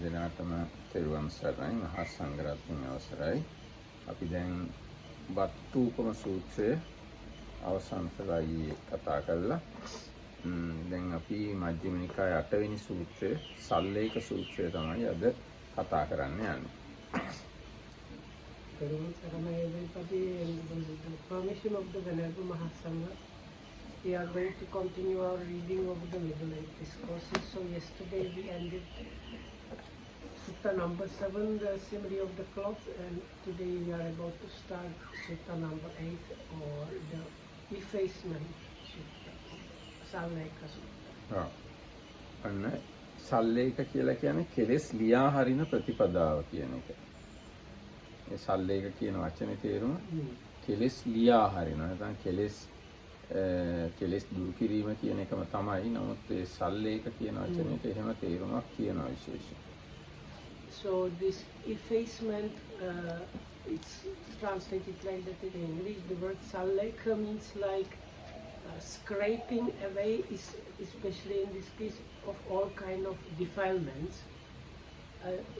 දෙනාටම තෙරුවන් සරණයි මහා සංඝරත්නයේ අවසරයි. අපි දැන් වත්තුපම සූත්‍රය අවසන් කරලා කතා කළා. දැන් අපි මජ්ක්‍ධිම නිකායේ 8 වෙනි සූත්‍රය සල්ලේක සූත්‍රය තමයි අද කතා කරන්න යන්නේ. Therun Saranai everybody, and with the permission of the Venerable Mahasangha, we are going to continue our reading of the Middle Age discourses. So yesterday we ended Sutta number 7, the simile of the cloth, and today we are about to start Sutta number 8, or the effacement Sutta, Sallekha Sutta. අන්න සල්ලේක කියලා කියන්නේ කෙලෙස් ලියා හරින ප්‍රතිපදාව කියන එක. ඒ සල්ලේක කියන වචනේ තේරුම කෙලෙස් ලියා හරිනවා. නැත්නම් කෙලෙස් දුරු කිරීම කියන එකම තමයි. නමුත් ඒ සල්ලේක කියන වචනේට එහෙම තේරුමක් කියනවා විශේෂයෙන්. So this effacement, it's translated like that in English. The word Sallekha means like scraping away, especially in this case, of all kind of defilements.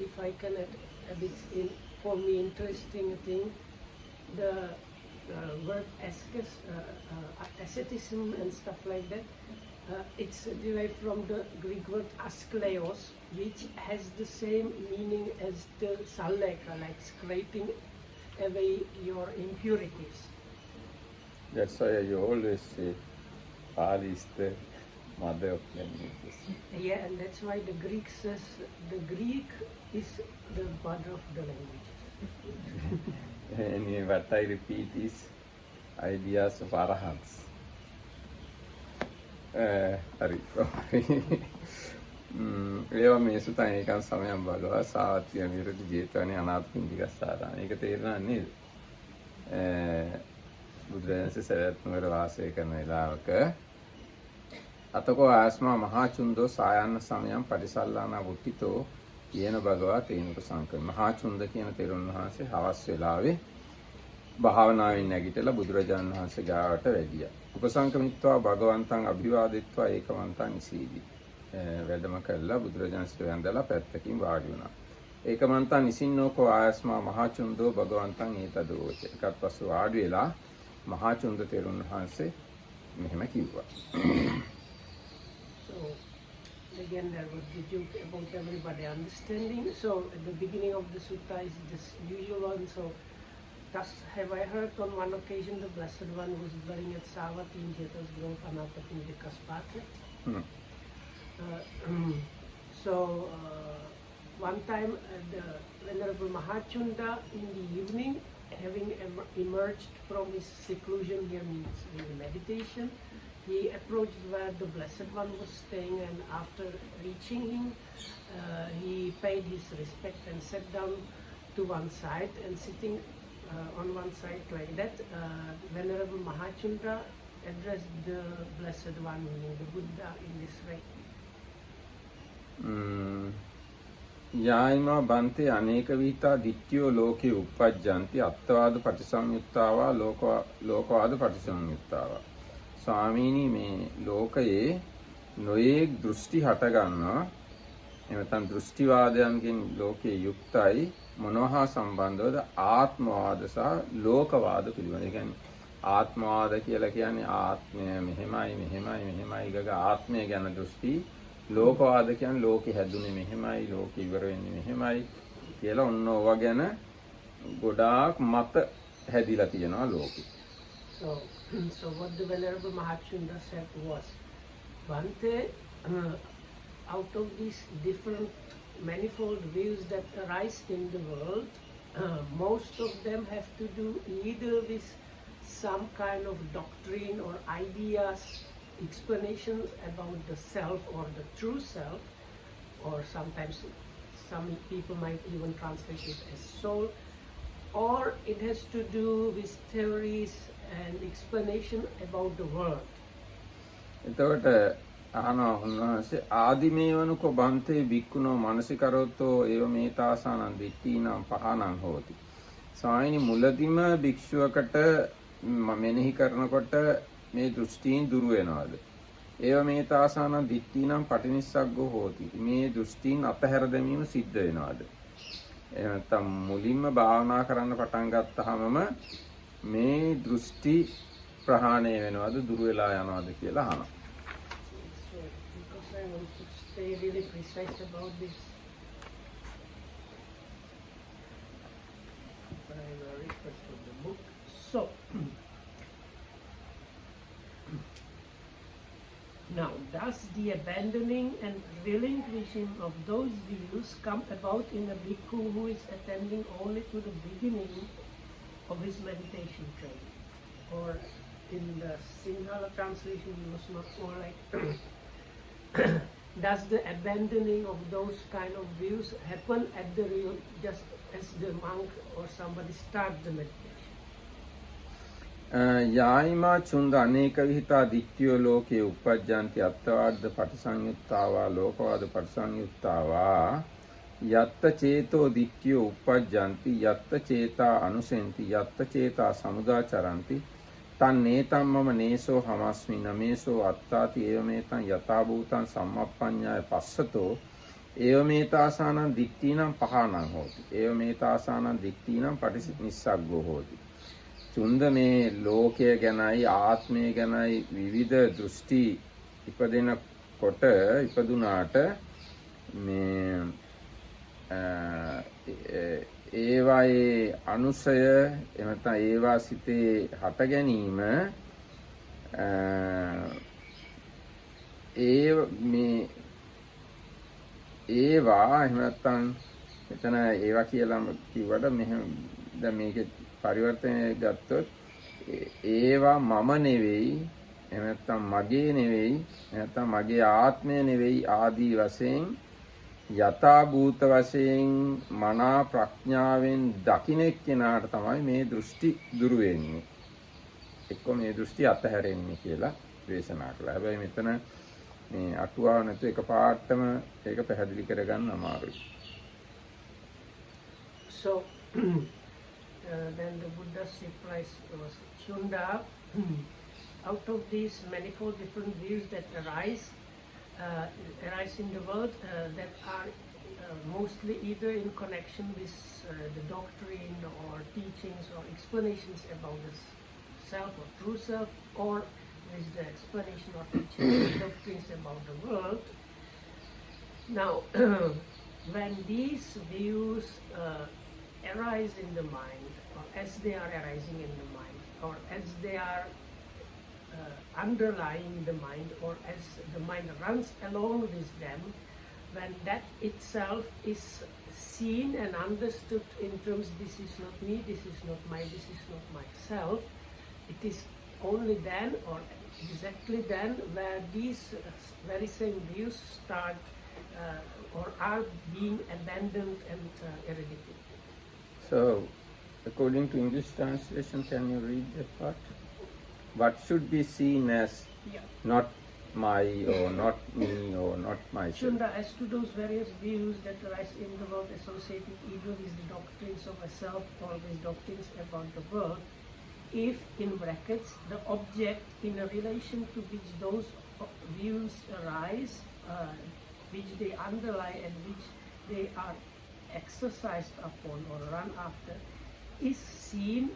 If I can add a bit for me interesting thing, the word asceticism and stuff like that, it's derived from the Greek word askleos, which has the same meaning as the Sallekha, like scraping away your impurities. That's why you always say Pali is the mother of languages. Yeah, and that's why the Greek says the Greek is the mother of the languages. Anyway, what I repeat is ideas of arahants. ඒවා මේ සුතන් ඒකන් සමයන් බලවා සාවත්‍ය විරුද්ධ ජේතවනේ අනාථපිණ්ඩිකස්සාරාම. ඒක තේරෙනව නේද? බුදුරජාණන්සේ සරත් නුවර වාසය කරන වෙලාවක අතකෝ ආස්මා මහා චුන්දෝ සායන්න සමයන් පටිසල්ලානා වුට්ටිතෝ කියන භගවා තේනුක සංකල්ප. මහා චුන්ද කියන තෙරුන් වහන්සේ හවස් වෙලාවේ භාවනාවෙන් නැගිටලා බුදුරජාණන් වහන්සේ ගාවට වැඩියා. උපසංකමිත්වා භගවන්තං අභිවාදිත්වා ඒකමන්තං ඉසීදි. වැඩම කළා බුදුරජාණන්සේ වැඳලා පැත්තකින් වාඩි වුණා. ඒකමන්තං ඉසින්නෝකෝ ආයස්මා මහා චුන්දෝ භගවන්තං ඒතදෝච. එකත් පස්සේ වාඩි වෙලා මහා චුන්ද තෙරුන් වහන්සේ මෙහෙම කිව්වා. So again there was the joke about everybody understanding. So at the beginning of the sutta is this usual one. So thus have I heard on one occasion the Blessed One was dwelling at Savatthi in Jeta's Grove, Anathapindika's pathway. One time the Venerable Mahachunda in the evening, having emerged from his seclusion, here means in meditation, he approached where the Blessed One was staying, and after reaching him, he paid his respect and sat down to one side, and sitting on one side like that, Venerable Mahachunda addressed the Blessed One, meaning the Buddha, in this way. යායිමා බන්තේ අනේක විහිතා දිට්ඨියෝ ලෝකේ උප්පජ්ජಂತಿ අත්වාද පටිසංයුත්තාවා ලෝකවාද පටිසංයුත්තාවා. ස්වාමීනි, මේ ලෝකයේ නොයේක් දෘෂ්ටි හට ගන්නවා. එමෙතන දෘෂ්ටිවාදයන්ගෙන් ලෝකේ යුක්තයි. මොනවා සම්බන්ධවද? ආත්මවාද සහ ලෝකවාද පිළිබඳ. ඒ කියන්නේ ආත්මවාද කියලා කියන්නේ ආත්මය මෙහෙමයි ගග ආත්මය ගැන දෘෂ්ටි. ලෝකවාද කියන්නේ ලෝකෙ හැදුනේ මෙහෙමයි, ලෝකෙ ඉවර වෙන්නේ මෙහෙමයි කියලා ඔන්න ඕවා ගැන ගොඩාක් මත හැදිලා තියෙනවා ලෝකෙ. So what the Venerable Mahachunda said was, Bhante, out of these different manifold views that arise in the world, most of them have to do either with some kind of doctrine or ideas, explanations about the self or the true self, or sometimes some people might even translate it as soul, or it has to do with theories and explanation about the world. එතකොට අහනවා උන්වහන්සේ ආදිමේවනුකෝ බන්තේ වික්කුණෝ මානසිකරොත්තෝ ඒව මේතාසානං දිට්ඨීනම් පහනං හෝති. සායිනි මුලදිම භික්ෂුවකට මෙනෙහි කරනකොට මේ දෘෂ්ටීන් දුරු වෙනවද? ඒව මේතාසාන දිට්ඨීනම් පටිනිස්සග්ගෝ හෝති. මේ දෘෂ්ටීන් අතහැර දැමීම සිද්ධ වෙනවාද? එහෙම නැත්නම් මුලින්ම භාවනා කරන්න පටන් ගත්තාමම මේ දෘෂ්ටි ප්‍රහාණය වෙනවද, දුර වෙලා යනවද කියලා අහනවා. So, because I want to stay really precise about this, I will refer to the book. So, now, does the abandoning and relinquishing of those views come about in a bhikkhu who is attending only to the beginning of his meditation training? Or in the Sinhala translation, it was not more like, does the abandoning of those kind of views happen at the real, just as the monk or somebody starts the meditation? යායිමා Chunda අනේක විහිතා දිට්ඨියෝ ලෝකේ උපජ්ජන්ති අත්තවාද පටිසංයුත්තාවා ලෝකවාද පටිසංයුත්තාවා යත්ත චේතෝ දිට්ඨියෝ උපජ්ජන්ති යත්ත චේතා අනුසෙන්ති යත්ත චේතා සමුදාචරಂತಿ තන් නේතම් මම නේසෝ හමස්මි නමේසෝ අත්තාති ඒව මේතං යතා භූතං සම්මප්පඤ්ඤාය පස්සතෝ ඒව මේතාසානං දිට්ඨීනම් පහානං හෝති ඒව මේතාසානං දිට්ඨීනම් පටිනිස්සග්ගෝ හෝති. චුන්ද මේ ලෝකය ගැනයි ආත්මය ගැනයි විවිධ දෘෂ්ටි ඉපදෙනකොට ඉපදුනාට මේ ඒවායේ අනුසය එහෙම නැත්නම් ඒවා සිතේ හට ගැනීම ඒවා එහෙම නැත්නම් මෙතන ඒවා කියලා කිව්වට මෙහෙම දැන් මේකේ පරිවර්තනය ගත්තොත් ඒවා මම නෙවෙයි එහෙම නැත්නම් මගේ නෙවෙයි නැත්නම් මගේ ආත්මය නෙවෙයි ආදී වශයෙන් යථා භූත වශයෙන් මනා ප්‍රඥාවෙන් දකින්න කෙනාට තමයි මේ දෘෂ්ටි දුරු වෙන්නේ. එක්ක මේ දෘෂ්ටි අතහැරෙන්නේ කියලා දේශනා කළා. හැබැයි මෙතන මේ අටුවාව නැතු එකපාරටම ඒක පැහැදිලි කරගන්න අමාරුයි. So then the Buddha's replies was, Chunda, out of these manifold different views that arise in the world that are mostly either in connection with the doctrine or teachings or explanations about the self or true self, or with the explanation or teachings or doctrines about the world. Now, when these views arise in the mind, or as they are arising in the mind, or as they are underlying the mind, or as the mind runs along with them, when that itself is seen and understood in terms, this is not me, this is not this is not myself, it is only then, or exactly then, where these very same views start or are being abandoned and eradicated. So, according to English translation, can you read that part? What should be seen as not my or not me or not myself? Chunda, as to those various views that arise in the world associated either with the doctrines of a self or with doctrines about the world, if in brackets the object in a relation to which those views arise, which they underlie and which they are exercised upon or run after, is seen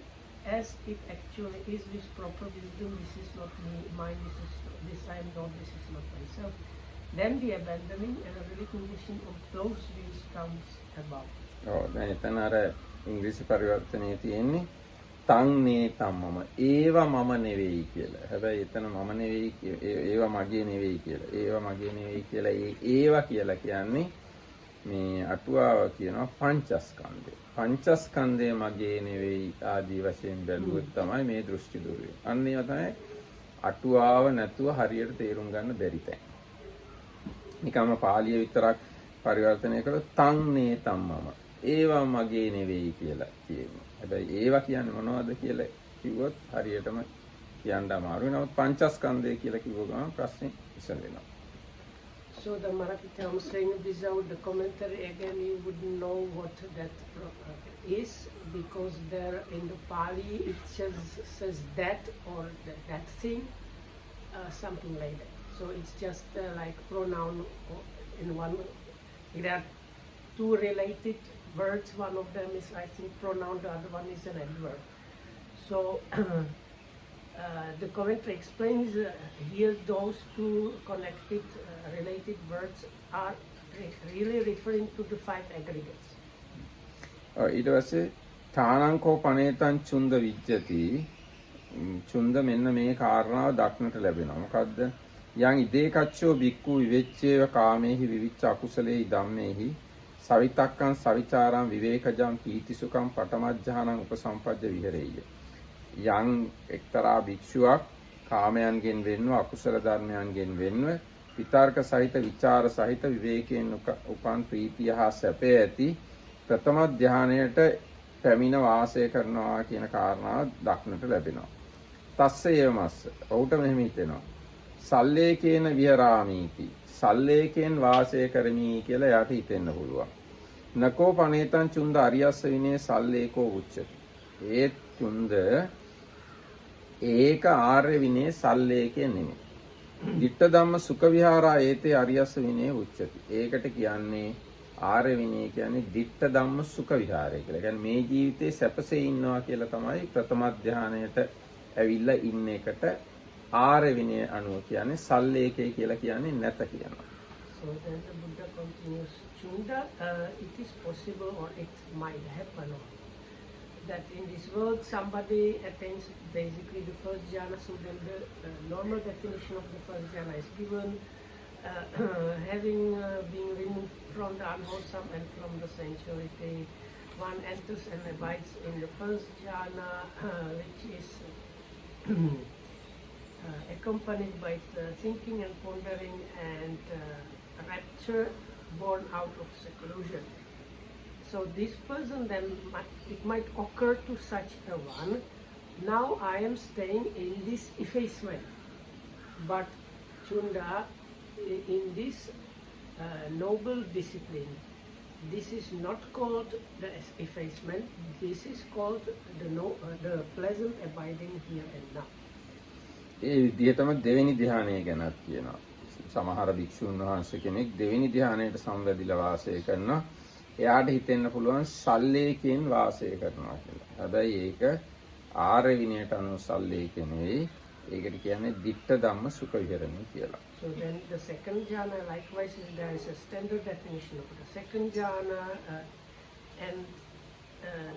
as it actually is with proper wisdom, this is not me, mine, this I am not, this is not myself, then the abandoning and the relinquishing of those views comes about. දැන් එතන අර ඉංග්‍රීසි පරිවර්තනයේ තියෙන්නේ තං නේතම්මම ඒවා මම නෙවෙයි කියලා. හැබැයි එතන මම නෙවෙයි ඒවා මගේ නෙවෙයි කියලා. ඒවා මගේ නෙවෙයි කියලා ඒවා කියලා කියන්නේ මේ අටුවාව කියනවා පංචස්කන්ධය. පංචස්කන්ධය මගේ නෙවෙයි ආදී වශයෙන් බැලුවොත් තමයි මේ දෘෂ්ටි දුර වෙන්නේ. අන්න ඒවා තමයි අටුවාව නැතුව හරියට තේරුම් ගන්න බැරි තැන්. නිකම්ම පාලිය විතරක් පරිවර්තනය කළොත් තං නේතම්මම ඒවා මගේ නෙවෙයි කියලා කියනවා. හැබැයි ඒවා කියන්නේ මොනවද කියලා කිව්වොත් හරියටම කියන්න අමාරුයි. නමුත් පංචස්කන්ධය කියලා කිව්ව ගමන් ප්‍රශ්නේ ඉස්සෙල්ලා. So the Marathi term saying without the commentary again you wouldn't know what that is, because there in the Pali it says that or that thing, something like that. So it's just like pronoun in one. There are two related words. One of them is, I think, pronoun. The other one is an adverb. So the commentary explains here those two connected, related words are really referring to the 5 aggregates. ඊට පස්සේ තානංකෝ පනේතං චුන්ද විජ්ජති චුන්ද මෙන්න මේ කාරණාව දක්නට ලැබෙනවා. මොකද්ද? යං ඉදේකච්චෝ බික්ඛු විවෙච්චේව කාමේහි විවිච්ච අකුසලේහි ධම්මේහි සවිතක්කං සවිචාරං විවේකජං පීතිසුඛං පඨමඥානං උපසම්පජ්ජ විහෙරෙය්‍ය. යං එක්තරා භික්ෂුවක් කාමයන්ගෙන් වෙන්ව අකුසල ධර්මයන්ගෙන් වෙන්ව විතර්ක සහිත විචාර සහිත විවේකයෙන් උපන් ප්‍රීතිය හා සැපය ඇති ප්‍රථම ධානයට පැමිණ වාසය කරනවා කියන කාරණාව දක්නට ලැබෙනවා. තස්ස ඒවමස්ස ඔහුට මෙහෙම හිතෙනවා. සල්ලේකේන විහරාමීති සල්ලේකෙන් වාසය කරමි කියලා යාට හිතෙන්න පුළුවන්. නකෝ පනේතං චුන්ද අරියස්ස විනේ සල්ලේකෝ උච්චති. ඒ චුන්ද ඒක ආර්ය විනේ සල්ලේකේ නෙමෙයි. ditta dhamma sukha vihara ඒතේ අරියස්ස විනේ උච්චති. ඒකට කියන්නේ ආර්ය විනය කියන්නේ ditta dhamma sukha vihara කියලා. කියන්නේ මේ ජීවිතේ සැපසේ ඉන්නවා කියලා තමයි ප්‍රථම ධානයට ඇවිල්ලා ඉන්න එකට ආර්ය විනය අනුව කියන්නේ සල්ලේකේ කියලා කියන්නේ නැත කියනවා. So then the Buddha continues, Chunda, it is possible or it might happen that in this world somebody attains basically the first jhana, so then the normal definition of the first jhana is given, having been removed from the unwholesome and from the sensuality, one enters and abides in the first jhana, which is accompanied by thinking and pondering and rapture born out of seclusion. So this person then, it might occur to such a one, now I am staying in this effacement. But Chunda, in this noble discipline, this is not called the effacement, this is called the pleasant abiding here and now. ඒ විදිහටම දෙවෙනි ධ්‍යානය ගැනත් කියනවා. සමහර භික්ෂුන් වහන්සේ කෙනෙක් දෙවෙනි ධ්‍යානයට සම්වැදිලා වාසය කරනවා. එයාට හිතෙන්න පුළුවන් සල්ලේකෙන් වාසය කරනවා කියලා. හැබැයි ඒක ආර්ය විනයට අනුව සල්ලේකේ නෙවෙයි. ඒකට කියන්නේ ditta dhamma sukha viharani කියලා. So then the second jhana likewise there is a standard definition of the second jhana and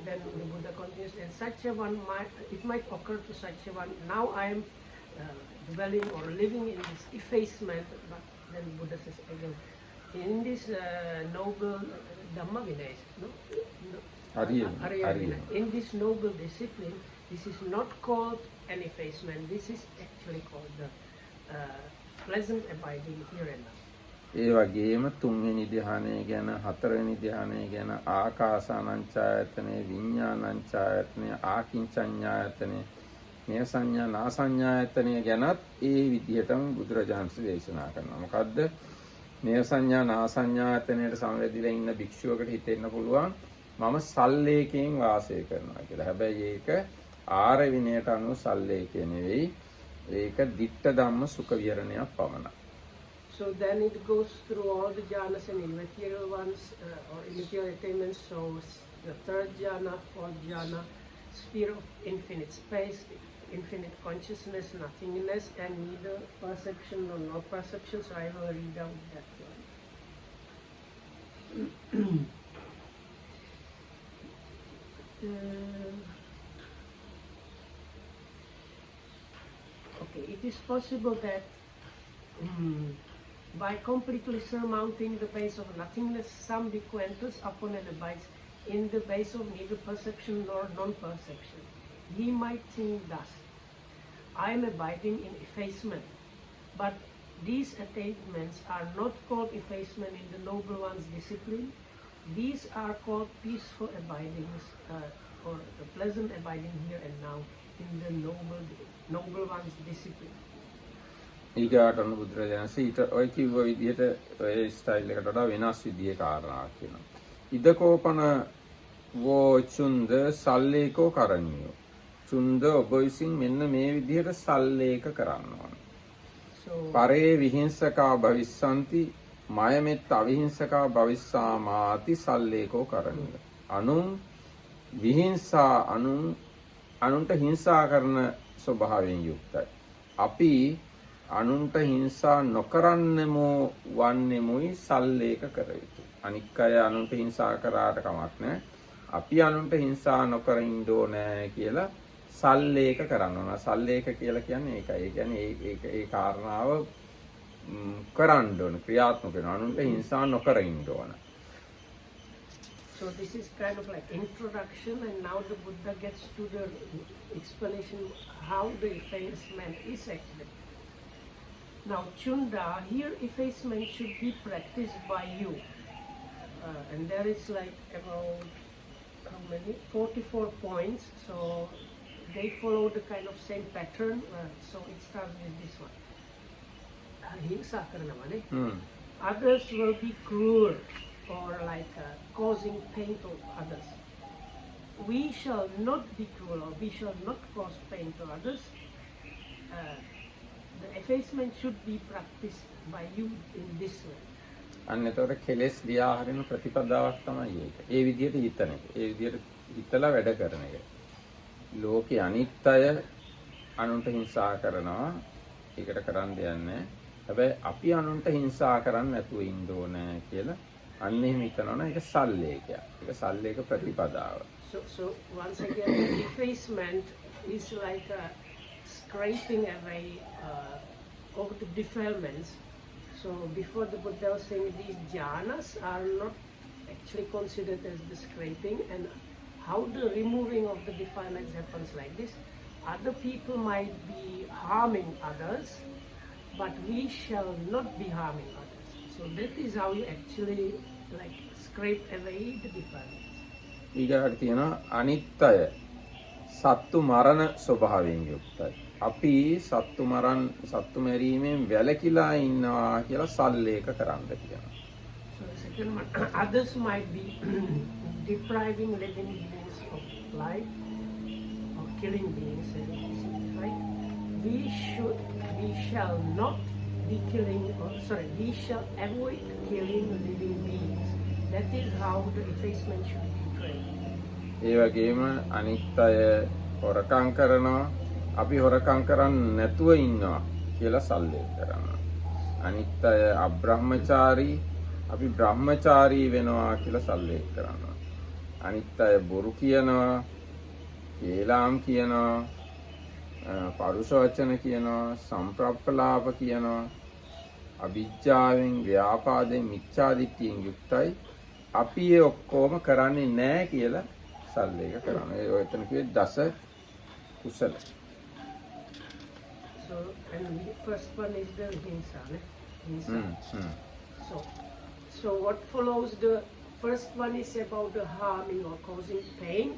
then the Buddha continues, and such a one it might occur to such a one, now I am dwelling or living in this effacement, but then Buddha says again, in this noble Dhamma Vinaya, in this noble discipline, this is not called an effacement, this is actually called the pleasant abiding here and now. ඒ වගේම තුන්වෙනි ධ්‍යානය ගැන හතරවෙනි ධ්‍යානය ගැන ආකාසානංචායතනෙ විඤ්ඤාණංචායතනෙ ආකින්චඤ්ඤායතනෙ මේ සංඥා නාසඤ්ඤායතනය ගැනත් ඒ විදිහටම බුදුරජාණන් දේශනා කරනවා. මොකද්ද? මේ සංඥා නාසඤ්ඤායතනයට සංවැදිලා ඉන්න භික්ෂුවකට හිතෙන්න පුළුවන් මම සල්ලේකයෙන් වාසය කරනවා කියලා. හැබැයි ඒක ආර්ය විනයට අනුව සල්ලේකේ නෙවෙයි. ඒක ditta dhamma sukha viharanයක් පමණයි. So then it goes through all the jhanas and immaterial ones or immaterial attainments. So the third jhana, fourth jhana, sphere of infinite space, infinite consciousness, nothingness, and neither perception nor no perception. So I will read out that one. Okay, it is possible that by completely surmounting the base of nothingness, some bhikkhu enters upon and abides in the base of neither perception nor non-perception. He might think thus, I am abiding in effacement, but these attainments are not called effacement in the noble one's discipline. These are called peaceful abidings or the pleasant abiding here and now in the noble one's discipline. ඊගාටන බුදුරජාණන් ඊට ඔය කිව්ව විදිහට ඔය style එකට වඩා වෙනස් විදිහේ කාරණාවක් කියනවා. ඉදකෝපන වෝ චුන්ද සල්ලේකෝ කරණියෝ. චුන්ද ඔබ විසින් මෙන්න මේ විදිහට සල්ලේක කරන්න ඕන. So පරේ විහිංසකා භවිස්සanti මයමෙත් අවිහිංසකා භවිස්සාමාති සල්ලේකෝ කරණිය. අනුන් විහිංසා අනුන්ට හිංසා කරන ස්වභාවයෙන් යුක්තයි. අපි අනුන්ට හිංසා නොකරන්නෙමු වන්නෙමුයි සල්ලේක කර යුතුයි. අනික් අය අනුන්ට හිංසා කරාට කමක් නැහැ. අපි අනුන්ට හිංසා නොකර ඉන්න ඕනේ කියලා සල්ලේක කරන්න ඕන. සල්ලේක කියලා කියන්නේ ඒකයි. ඒ කියන්නේ ඒ කාරණාව කරන්න ඕන, ක්‍රියාත්මක වෙනවා. අනුන්ට හිංසා නොකර ඉන්න ඕන. So this is kind of like introduction, and now the Buddha gets to the explanation how the effacement is actually. Now Chunda, here effacement should be practiced by you. And there is like about how many? 44 points. So they follow the kind of same pattern. So it starts with this one. Himsa karana ne. Others will be cruel or like causing pain to others. We shall not be cruel, or we shall not cause pain to others. The effacement should be practiced by you in this way. අන්න එතකොට කෙලෙස් දිහා හරින ප්‍රතිපදාවක් තමයි ඒක. ඒ විදිහට හිතන එක. ඒ විදිහට හිතලා වැඩ කරන එක. ලෝකේ අනිත් අය අනුන්ට හිංසා කරනවා. ඒකට කරන්න දෙයක් නැහැ. හැබැයි අපි අනුන්ට හිංසා කරන්නේ නැතුව ඉන්න ඕනේ කියලා අන්න එහෙම හිතනවනේ ඒක සල්ලේකයක්. ඒක සල්ලේක ප්‍රතිපදාව. So once again, the effacement is like scraping away of the defilements. So before the Buddha was saying these jhanas are not actually considered as the scraping, and how the removing of the defilements happens like this. Other people might be harming others, but we shall not be harming others. So that is how you actually like scrape away the defilements. ඊගාට තියෙනවා අනිත් අය සත්තු මරණ ස්වභාවයෙන් යුක්තයි. අපි සත්තු මැරීමෙන් වැළකීලා ඉන්නවා කියලා සල්ලේක කරන්න කියනවා. So the second one, others might be depriving living beings of life or killing beings, right? We shall not be killing, we shall avoid killing living beings. That is how the effacement should be trained. ඒ වගේම අනිත් අය හොරකම් කරනවා. අපි හොරකම් කරන්නේ නැතුව ඉන්නවා කියලා සල්ලේක කරනවා. අනිත් අය අබ්‍රහ්මචාරී, අපි බ්‍රහ්මචාරී වෙනවා කියලා සල්ලේක කරනවා. අනිත් අය බොරු කියනවා, කේලාම් කියනවා, පරුෂ වචන කියනවා, සම්ප්‍රප්පලාප කියනවා, අවිජ්ජාවෙන්, ව්‍යාපාදයෙන්, මිච්ඡාදිට්ඨියෙන් යුක්තයි. අපි ඒ ඔක්කොම කරන්නේ නැහැ කියලා සල්ලේක කරනවා. ඒ ඔය එතන කිව්වේ දස කුසල. So, and the first one is the hinsa, ne? Hinsa. So what follows, the first one is about the harming or causing pain,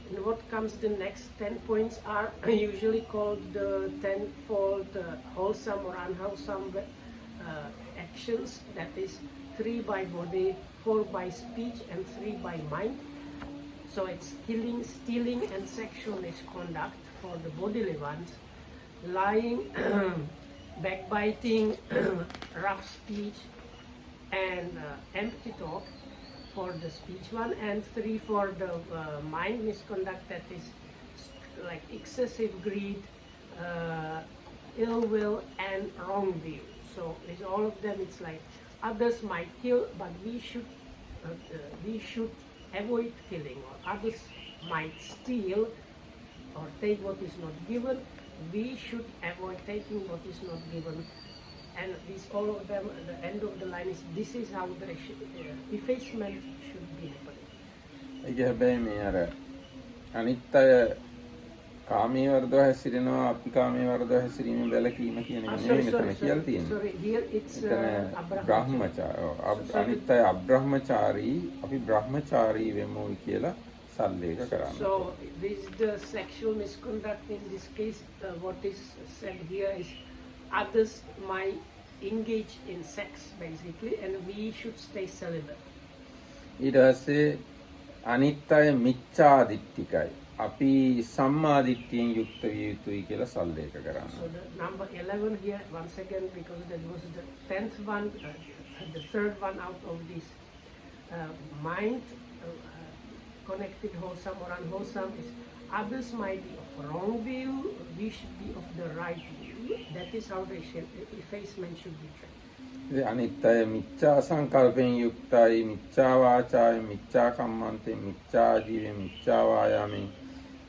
and what comes the next 10 points are usually called the 10-fold wholesome or unwholesome actions. That is 3 by body, 4 by speech, and 3 by mind. So it's killing, stealing, and sexual misconduct for the bodily ones. Lying, backbiting, rough speech, and empty talk for the speech one, and 3 for the mind misconduct, that is like excessive greed, ill will, and wrong view. So with all of them, it's like others might kill, but we should avoid killing, or others might steal or take what is not given. We should avoid taking what is not given. And these all of them, at the end of the line is, this is how the effacement should be happening. ඒක හැබැයි මේ අර අනිත් අය කාමයේ වර්ධව හැසිරෙනවා, අපි කාමයේ වර්ධව හැසිරීමෙන් වැළකීම කියන එක නෙමෙයි මෙතන කියලා තියෙන්නේ. Sorry, here it's බ්‍රහ්මචාරී. අනිත් අය අබ්‍රහ්මචාරී, අපි බ්‍රහ්මචාරී වෙමු කියලා සල්ලේක කරන්නේ. So this the sexual misconduct in this case. What is said here is others might engage in sex basically, and we should stay celibate. ඊට පස්සේ අනිත් අය මිච්ඡා දිට්ඨිකයි. අපි සම්මාදිට්ඨියෙන් යුක්ත විය යුතුයි කියලා සල්ලේක කරන්න. So the number 11 here, once again, because that was the 10th one, the third one out of this mind, connected wholesome or unwholesome, is others might be of wrong view, we should be of the right view. That is how the effacement should be trained. ඉතින් අනිත් අය මිච්ඡා සංකල්පයෙන් යුක්තයි, මිච්ඡා වාචාවෙන්, මිච්ඡා කම්මන්තෙන්, මිච්ඡා ජීවෙන්, මිච්ඡා වායාමෙන්,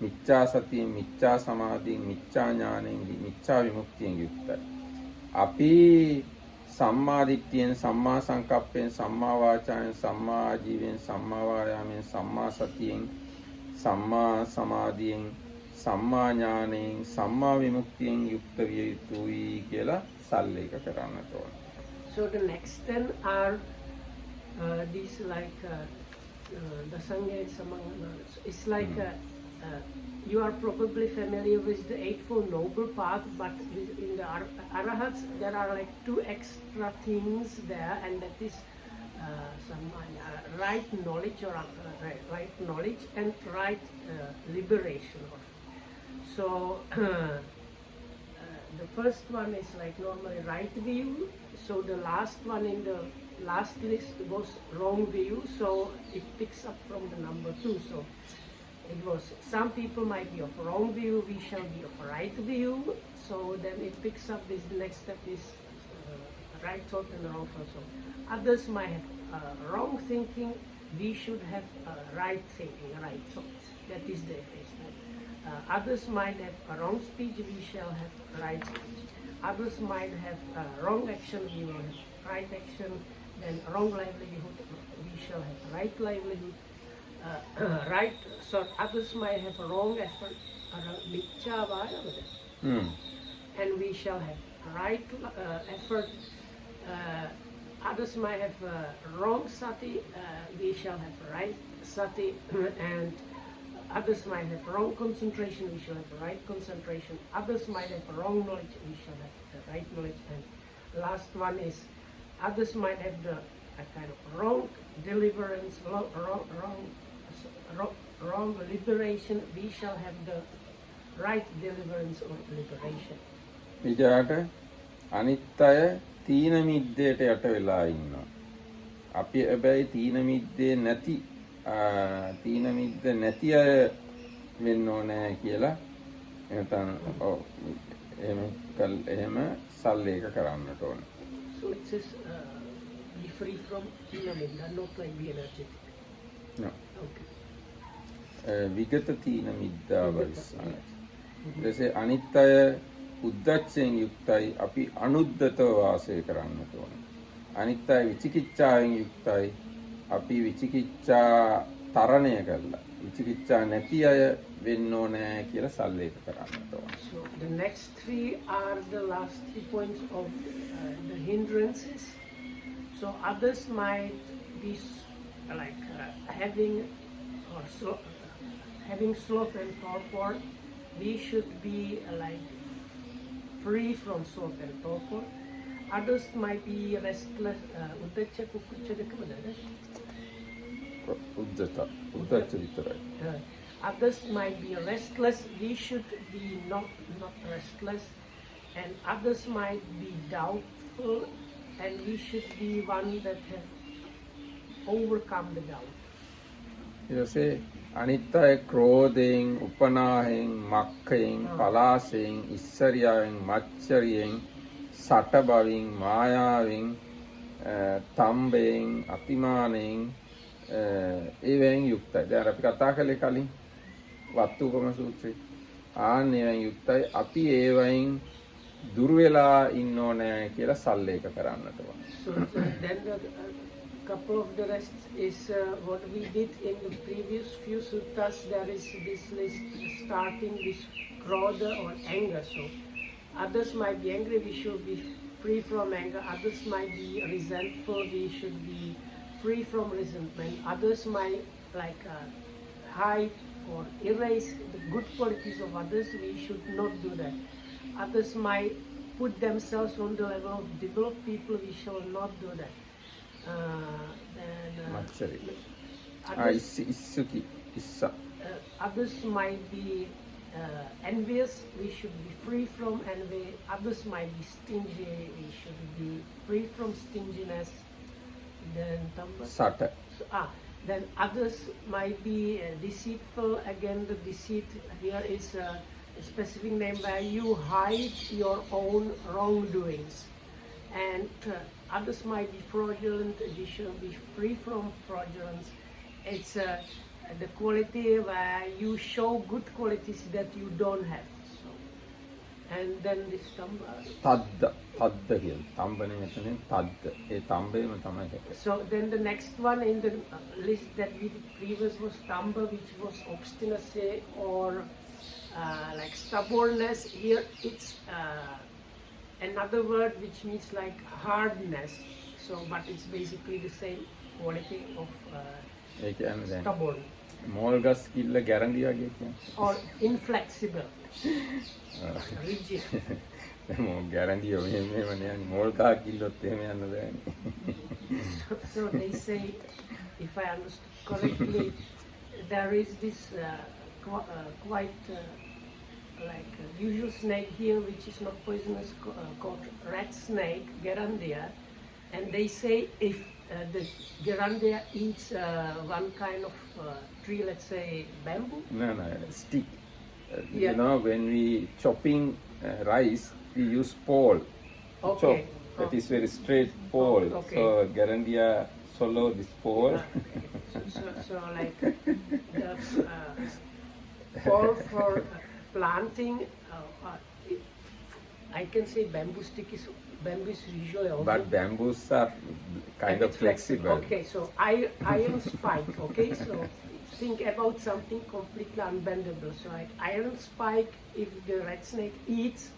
මිච්ඡා සතියෙන්, මිච්ඡා සමාධියෙන්, මිච්ඡා ඥානෙන්, මිච්ඡා විමුක්තියෙන් යුක්තයි. අපි සම්මා දිට්ඨියෙන්, සම්මා සංකප්පයෙන්, සම්මා වාචාවෙන්, සම්මා ආජීවයෙන්, සම්මා වායාමයෙන්, සම්මා සතියෙන්, සම්මා සමාධියෙන්, සම්මා ඥානෙන්, සම්මා විමුක්තියෙන් යුක්ත විය යුතුයි කියලා සල්ලේක කරන්නට ඕන. So the next 10 are these like the Sangha Samangana. It's like you are probably familiar with the Eightfold Noble Path, but in the Arahats there are like 2 extra things there, and that is some right knowledge or right knowledge and right liberation. So the first one is like normally right view. So the last one in the last list was wrong view. So it picks up from the number 2. So it was some people might be of wrong view. We shall be of right view. So then it picks up this. The next step is right thought and wrong thought. So others might have wrong thinking. We should have right thinking, right thought. That is the effacement. Others might have a wrong speech, we shall have right speech. Others might have wrong action, we will have right action. Then wrong livelihood, we shall have right livelihood. Right, so others might have a wrong effort, and we shall have right effort. Others might have wrong sati, we shall have right sati, and others might have wrong concentration, we shall have right concentration. Others might have wrong knowledge, we shall have the right knowledge. And last one is others might have the kind of wrong deliverance, wrong liberation, we shall have the right deliverance or liberation. විජාට අනිත් අය තීන මිද්දේට යට වෙලා ඉන්නවා. අපි හැබැයි තීන මිද්දේ නැති තීන මිද්ද නැති අය වෙන්න ඕනේ කියලා එහෙම සල්ලේක කරන්නට ඕනේ. So it says be free from tina midda, not like be energetic. No. Okay. විගත තීන මිද්දාව ඉස්සන. ඊටසේ අනිත් අය උද්දච්චයෙන් යුක්තයි, අපි අනුද්දතව වාසය කරන්නට ඕනේ. අනිත් අය විචිකිච්ඡාවෙන් යුක්තයි, අපි විචිකිච්ඡා තරණය කරලා විචිකිච්ඡා නැති අය වෙන්න ඕනේ කියලා සල්ලේක කරන්නට ඕනේ. So the next 3 are the last 3 points of the hindrances. So others might be like having sloth and torpor. We should be like free from sloth and torpor. Others might be restless. Uddacca kukucca උද්දච්ච විතරයි. Others might be restless. We should be not restless. And others might be doubtful, and we should be one that have overcome the doubt. ඊටසේ අනිත් අය ක්‍රෝධයෙන්, උපනාහයෙන්, මක්ඛයෙන්, පලාසයෙන්, ඉස්සරියාවෙන්, මච්චරියෙන්, සටබවින්, මායාවෙන්, තම්බයෙන්, අතිමානයෙන් ඒවෙන් යුක්තයි. දැන් අපි කතා කළේ කලින් වත්තුපම සූත්‍රයේ. ආන්නේවෙන් යුක්තයි. අපි ඒවෙන් දුර වෙලා ඉන්න ඕනේ කියලා සල්ලේක කරන්නට ඕන. So then the couple of the rest is what we did in the previous few suttas. There is this list starting with krodha or anger. So others might be angry, we should be free from anger. Others might be resentful, we should be free from resentment. Others might like hide or erase the good qualities of others. We should not do that. Others might put themselves on the level of developed people. We shall not do that. මච්චරි. ඉස්සුකි ඉස්සා. others might be envious, we should be free from envy. Others might be stingy, we should be free from stinginess. Then Sata. then others might be deceitful. Again, the deceit here is a specific name where you hide your own wrongdoings. And others might be fraudulent, you should be free from fraudulence. It's the quality where you show good qualities that you don't have. So, and then this tamba. තද්ද කියන තම්බනේ මෙතනින් තද්ද. ඒ තම්බේම තමයි දැක්කේ. So then the next one in the list that we did previous was tamba, which was obstinacy or like stubbornness. Here it's another word which means like hardness. So, but it's basically the same quality of ඒ කියන්නේ දැන් stubborn මෝල් ගස් කිල්ල ගැරන්ඩි වගේ කියන්නේ. or inflexible, rigid. මෝල් ගැරන්ඩිය මෙහෙම නෑ මෝල් ගහ කිල්ලොත් එහෙම යන්න බෑනේ. So they say, if I understood correctly, there is this quite like usual snake here, which is not poisonous, called rat snake, Gerandia, and they say if the Gerandia eats one kind of tree, let's say bamboo. No, stick. Yeah. You know, when we chopping rice, we use pole. Okay. Chop. That is very straight pole. Okay. So Garandia swallow this pole. So like the pole for planting, I can say bamboo is usually also. But bamboos are kind of flexible. Okay, so iron spike. Okay, so think about something completely unbendable. So like iron spike, if the red snake eats,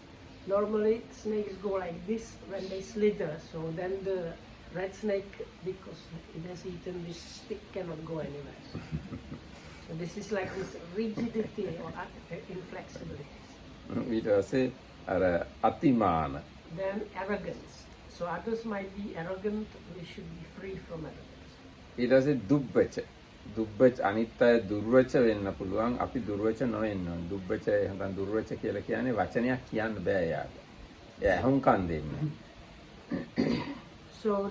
normally snakes go like this when they slither. So then the red snake, because it has eaten this stick, cannot go anywhere. So this is like this rigidity or inflexibility. ඊට පස්සේ අර අතිමාන. Then arrogance. So others might be arrogant, we should be free from arrogance. ඊට පස්සේ දුබ්බච. දුබ්බච අනිත් අය දුර්වච වෙන්න පුළුවන්. අපි දුර්වච නොවෙන්න ඕන. දුබ්බච එහෙනම් දුර්වච කියලා කියන්නේ වචනයක් කියන්න බෑ යාට. එයා හුම්කම් දෙන්නේ. So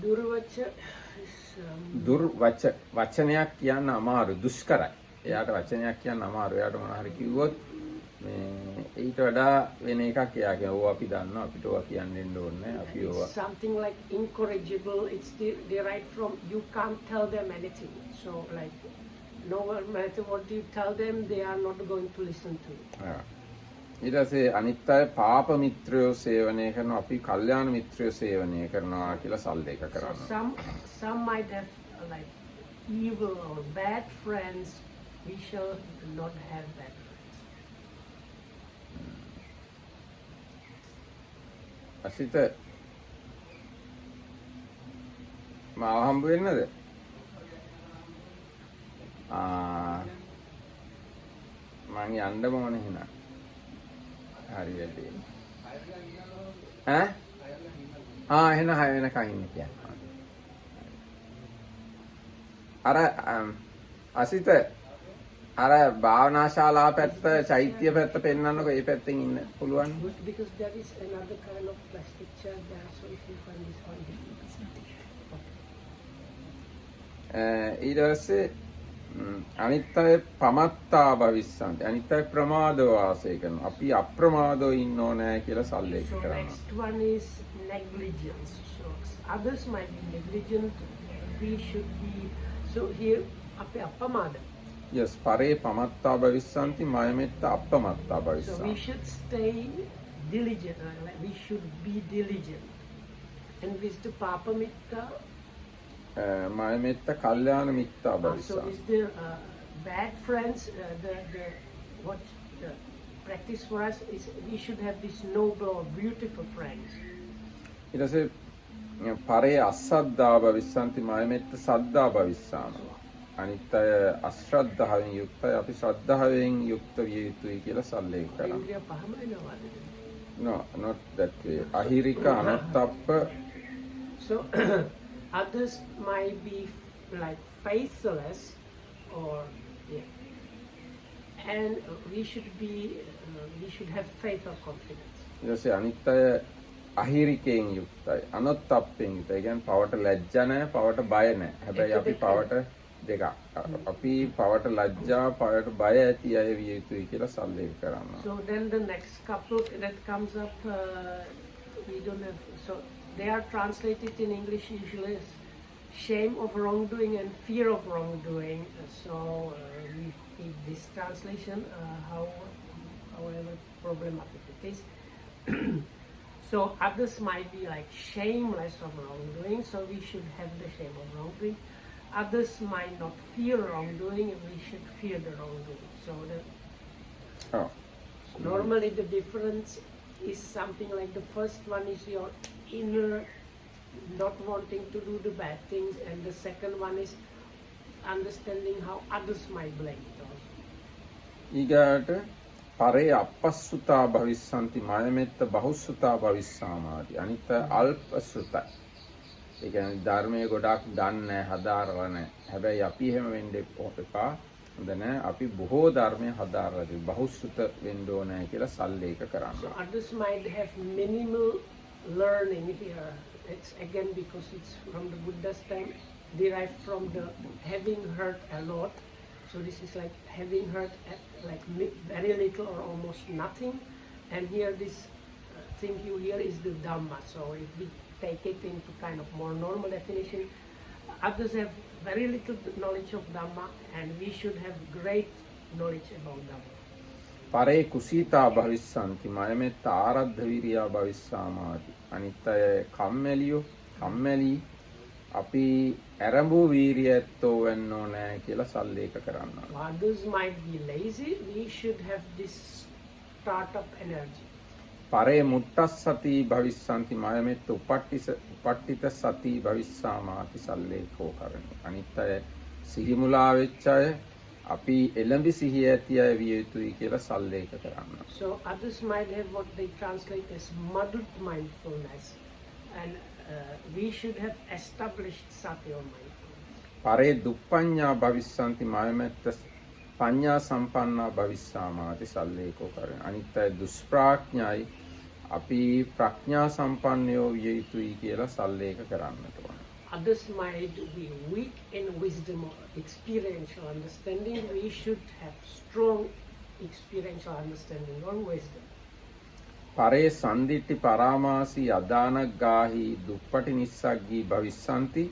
durvacha is දුර්වච වචනයක් කියන්න අමාරු දුෂ්කරයි. එයාට වචනයක් කියන්න අමාරු. එයාට මොනවා හරි කිව්වොත් මේ ඊට වඩා වෙන එකක් එයා කියන ඕවා අපි දන්නවා අපිට ඕවා කියන්න දෙන්න ඕනේ අපි ඕවා something like incorrigible. It's derived from you can't tell them anything. So like no matter what you tell them, they are not going to listen to you. ඊට පස්සේ අනිත් අය පාප මිත්‍රයෝ සේවනය කරනවා අපි කල්යාණ මිත්‍රයෝ සේවනය කරනවා කියලා සල්ලේක So කරනවා. some might have like evil or bad friends. We shall not have bad friends. Asitha මාව හම්බ වෙන්නද? මං යන්න ඕනේ එහෙනම්. හරි වැඩි. එහෙනම් 6 වෙනකන් ඉන්න කියන්නේ. අර අසිත අර භාවනා ශාලාව පැත්ත චෛත්‍ය පැත්ත පෙන්වන්නකො ඒ පැත්තෙන් ඉන්න පුළුවන්. Because there is another kind of plastic chair there, so if you find this one different. ඊට පස්සේ අනිත් අය පමත්තා භවිස්සන්ති. අනිත් අය ප්‍රමාදව වාසය කරනවා. අපි අප්‍රමාදව ඉන්න ඕනේ කියලා සල්ලේක So කරනවා. next one is negligence. So others might be negligent. We should be. So here, ape appamada. Yes, පරේ පමත්තා භවිස්සන්ති මයමෙත්ත අප්‍රමත්තා So we භවිස්සන්ති. should stay diligent. Like we should be diligent. And with the papamitta. මයමෙත්ත කල්යාණ මිත්තා So භවිස්සන්ති. is there bad friends? What the practice for us is we should have these noble or beautiful friends. ඊට පස්සේ පරේ අසද්දා භවිස්සන්ති මයමෙත්ත සද්දා භවිස්සාම. අනිත් අය අශ්‍රද්ධාවෙන් යුක්තයි අපි ශ්‍රද්ධාවෙන් යුක්ත විය යුතුයි කියලා සල්ලේක කරනවා. Indriya pahama enawada. No, not that way. අහිරික අනත්තප්ප So others might be like faithless or and we should have faith or confidence. ඊට පස්සේ අනිත් අය අහිරිකයෙන් යුක්තයි. අනොත්ප්පෙන් යුක්තයි. ඒ කියන්නේ පවට ලැජ්ජා නැහැ, පවට බය නැහැ. හැබැයි අපි පවට දෙකක්. අපි පවට ලැජ්ජා, පවට බය ඇති අය විය යුතුයි කියලා සල්ලේක කරනවා. So then the next couple that comes up, we don't have, so they are translated in English usually as shame of wrongdoing and fear of wrongdoing. So we keep this translation, however problematic it is. So others might be like shameless of wrongdoing, so we should have the shame of wrongdoing. Others might not fear wrongdoing, and we should fear the wrongdoing. So normally the difference is something like the first one is your inner not wanting to do the bad things, and the second one is understanding how others might blame it also. ඊගාට පරේ අපස්සුතා භවිස්සanti මයමෙත්ත බහුස්සුතා භවිස්සාමාති. අනිත් අල්පසුතයි. ඒ කියන්නේ ධර්මයේ ගොඩක් දන්නේ හදාරලා නැහැ. හැබැයි අපි එහෙම වෙන්න එපා. හොඳ නැහැ. අපි බොහෝ ධර්මයේ හදාරලා තියෙනවා. බහුස්සුත වෙන්න ඕනේ කියලා සල්ලේක කරන්න. So others might have minimal learning here. It's again because it's from the Buddha's time, derived from the having heard a lot. So this is like having heard like very little or almost nothing. And here this thing you hear is the Dhamma. So if we take it into kind of more normal definition, others have very little knowledge of Dhamma, and we should have great knowledge about Dhamma. පරේ කුසීතා භවිස්සanti මයමෙත්ත ආරද්ධ විරියා භවිස්සාමාති. අනිත් අය කම්මැලි අපි ඇරඹු වීරියැත්තෝ වෙන්න ඕනේ කියලා සල්ලේක කරනවා. Others might be lazy, we should have this startup energy. පරේ මුට්ටස්සති භවිස්සanti මයමෙත්ත උපට්ඨිත සති භවිස්සාමාති සල්ලේකෝ කරණි. අනිත් අය සිහිමුලා වෙච්ච අය අපි එළඹි සිහිය ඇති අය විය යුතුයි කියලා සල්ලේක කරනවා. So others might have what they translate as muddled mindfulness, and we should have established sati or mindfulness. පරේ දුප්පඤ්ඤා භවිස්සanti මයමෙත්ත පඤ්ඤා සම්පන්නා භවිස්සාමාති සල්ලේකෝ කරණි. අනිත් අය දුෂ්ප්‍රඥයි අපි ප්‍රඥා සම්පන්නයෝ විය යුතුයි කියලා සල්ලේක කරන්නට ඕන. Others might be weak in wisdom or experiential understanding. We should have strong experiential understanding or wisdom. පරේ සන්දිට්ඨි පරාමාසී අදානග්ගාහි දුප්පටි නිස්සග්ගී භවිස්සanti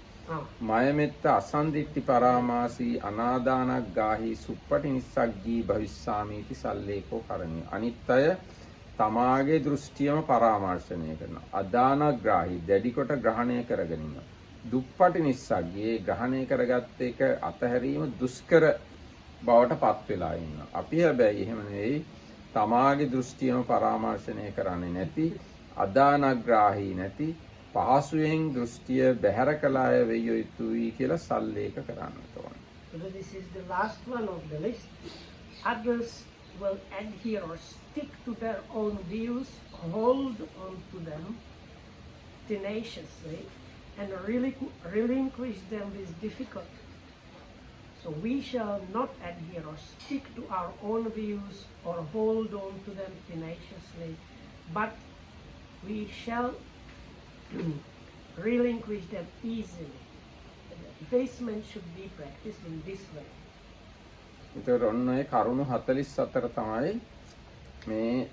මයමෙත්ත අසන්දිට්ඨි පරාමාසී අනාදානග්ගාහි සුප්පටි නිස්සග්ගී භවිස්සාමීති සල්ලේකෝ කරණි. අනිත් අය තමාගේ දෘෂ්ටියම පරාමර්ශනය කරනවා. අදානග්‍රාහි දැඩි කොට ග්‍රහණය කරගෙන ඉන්නවා. දුප්පටි නිස්සග්ගේ ග්‍රහණය කරගත්ත එක අතහැරීම දුෂ්කර බවට පත් වෙලා ඉන්නවා. අපි හැබැයි එහෙම නෙවෙයි, තමාගේ දෘෂ්ටියම පරාමර්ශනය කරන්නේ නැති, අදානග්‍රාහී නැති, පහසුවෙන් දෘෂ්ටිය බැහැර කළ අය වෙය යුතුයි කියලා සල්ලේක කරන්නට ඕනේ. So this is the last one of the list. Others will adhere or stick to their own views, hold on to them tenaciously, and relinquish them with difficulty. So we shall not adhere or stick to our own views or hold on to them tenaciously, but we shall relinquish them easily. Effacement should be practiced in this way. ඒතර ඔන්න ඒ කරුණු 44 තමයි මේ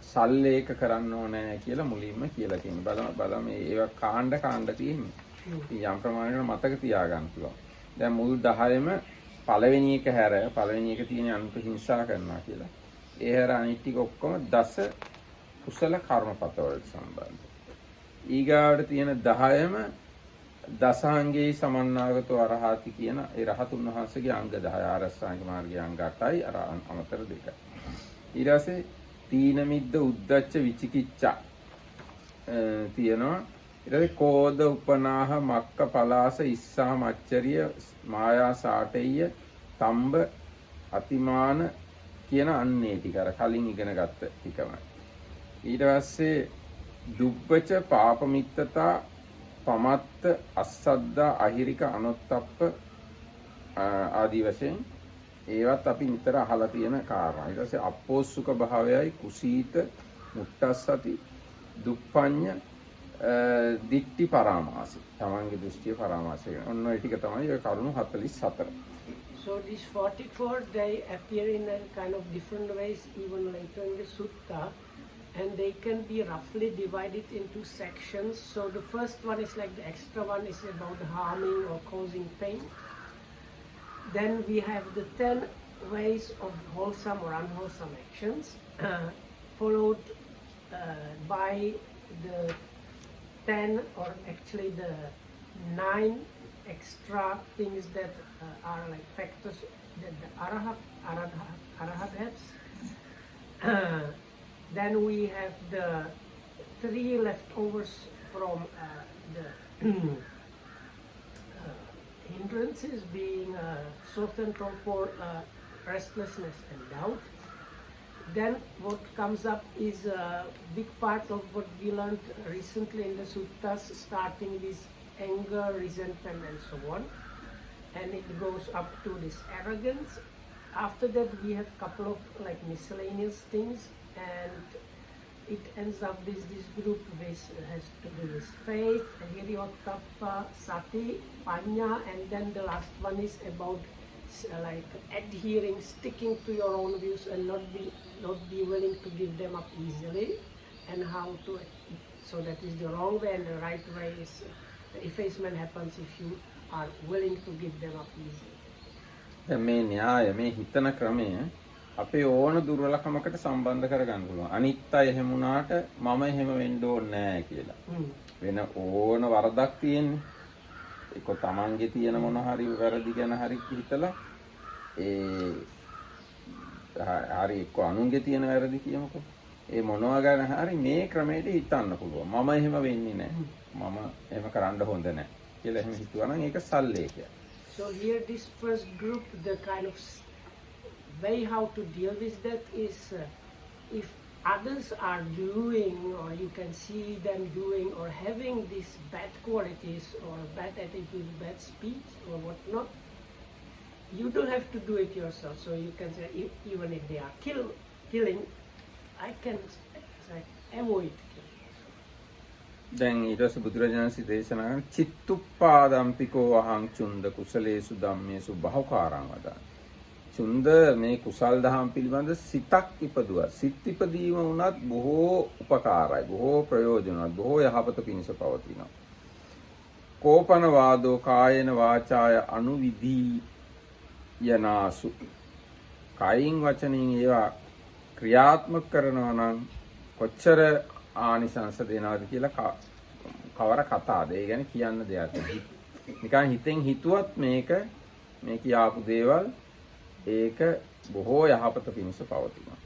සල්ලේක කරන්න ඕනේ කියලා මුලින්ම කියලා තියෙනවා. බලමු මේ ඒවා කාණ්ඩ තියෙන්නේ. ඉතින් යම් ප්‍රමාණයකට මතක තියාගන්න පුළුවන්. දැන් මුල් 10ෙම පළවෙනි එක හැර පළවෙනි එක තියෙන අනුක හිංසා කරනවා කියලා. ඒ හැර අනිත් ටික ඔක්කොම දස කුසල කර්මපත වලට සම්බන්ධයි. ඊගාවට තියෙන 10ෙම දසාංගේ සමන්නාගතෝ අරහාති කියන ඒ රහතුන් වහන්සේගේ අංග 10 ආරස්සාංග මාර්ගයේ අංග 8යි අර අමතර දෙකයි. ඊට පස්සේ තීන මිද්ද උද්දච්ච විචිකිච්ඡා තියෙනවා. ඊට පස්සේ කෝධ උපනාහ මක්ක පලාස ඉස්සා මච්චරිය මායා සාටෙය්‍ය තම්බ අතිමාන කියන අන්නේ ටික අර කලින් ඉගෙන ගත්ත ටිකමයි. ඊට පස්සේ දුබ්බච පාපමිත්තතා පමත්ත අස්සද්දා අහිරික අනොත්තප්ප ආදී වශයෙන් ඒවත් අපි නිතර අහලා තියෙන කාරණා. ඊට පස්සේ අපෝස්සුක භාවයයි කුසීත මුට්ටස්සති දුප්පඤ්ඤ දිට්ටි පරාමාසය. තමන්ගේ දෘෂ්ටිය පරාමාසය කරන. ඔන්න ඔය ටික තමයි ඔය කරුණු 44. So these 44, they appear in a kind of different ways even later in the sutta, and they can be roughly divided into sections. So the first one is like the extra one is about harming or causing pain. Then we have the 10 ways of wholesome or unwholesome actions, followed by the 10 or actually the 9 extra things that are like factors that the arahat has. Then we have the 3 leftovers from the hindrances, being sloth and torpor, restlessness and doubt. Then what comes up is a big part of what we learned recently in the suttas, starting with anger, resentment and so on. And it goes up to this arrogance. After that we have a couple of like miscellaneous things, and it ends up with this group which has to do with faith, hiriyottappa, sati, panya, and then the last one is about like adhering, sticking to your own views and not be willing to give them up easily, and how to, so that is the wrong way, and the right way is the effacement happens if you are willing to give them up easily. දැන් මේ න්‍යාය මේ හිතන ක්‍රමය අපේ ඕන දුර්වලකමකට සම්බන්ධ කරගන්න පුළුවන්. අනිත් අය එහෙම වුණාට මම එහෙම වෙන්න ඕනේ නැහැ කියලා. වෙන ඕන වරදක් තියෙන්නේ. ඒක තමන්ගේ තියෙන මොන හරි වැරදි ගැන හරි හිතලා හරි එක්ක අනුන්ගේ තියෙන වැරදි කියමුකෝ. ඒ මොනවා ගැන හරි මේ ක්‍රමයට හිතන්න පුළුවන්. මම එහෙම වෙන්නේ නැහැ. මම එහෙම කරන්න හොඳ නැහැ කියලා එහෙම හිතුවා නම් ඒක සල්ලේඛය. So here this first group, the kind of way how to deal with that is if others are doing, or you can see them doing or having these bad qualities or bad attitudes, bad speech or whatnot, you don't have to do it yourself. So you can say even if they are killing, I can avoid killing. දැන් ඊට පස්සේ බුදුරජාණන් වහන්සේ දේශනා කරන චිත්තුප්පාදම්පිකෝ අහං චුන්ද කුසලේසු ධම්මේසු බහුකාරං වදාන. චුන්ද මේ කුසල් දහම් පිළිබඳ සිතක් ඉපදුවා. සිත් ඉපදීම වුණත් බොහෝ උපකාරයි, බොහෝ ප්‍රයෝජනවත්, බොහෝ යහපත පිණිස පවතිනවා. කෝපන වාදෝ කායේන වාචාය අනුවිධී යනාසු. කායින් වචනින් ඒවා ක්‍රියාත්මක කරනවා නම් කොච්චර ආනිසංස දෙනවද කියලා කවර කතාවද? ඒ ගැන කියන්න දෙයක් නැහැ. නිකන් හිතෙන් හිතුවත් මේක මේ කියාපු දේවල් ඒක බොහෝ යහපත පිණිස පවතිනවා.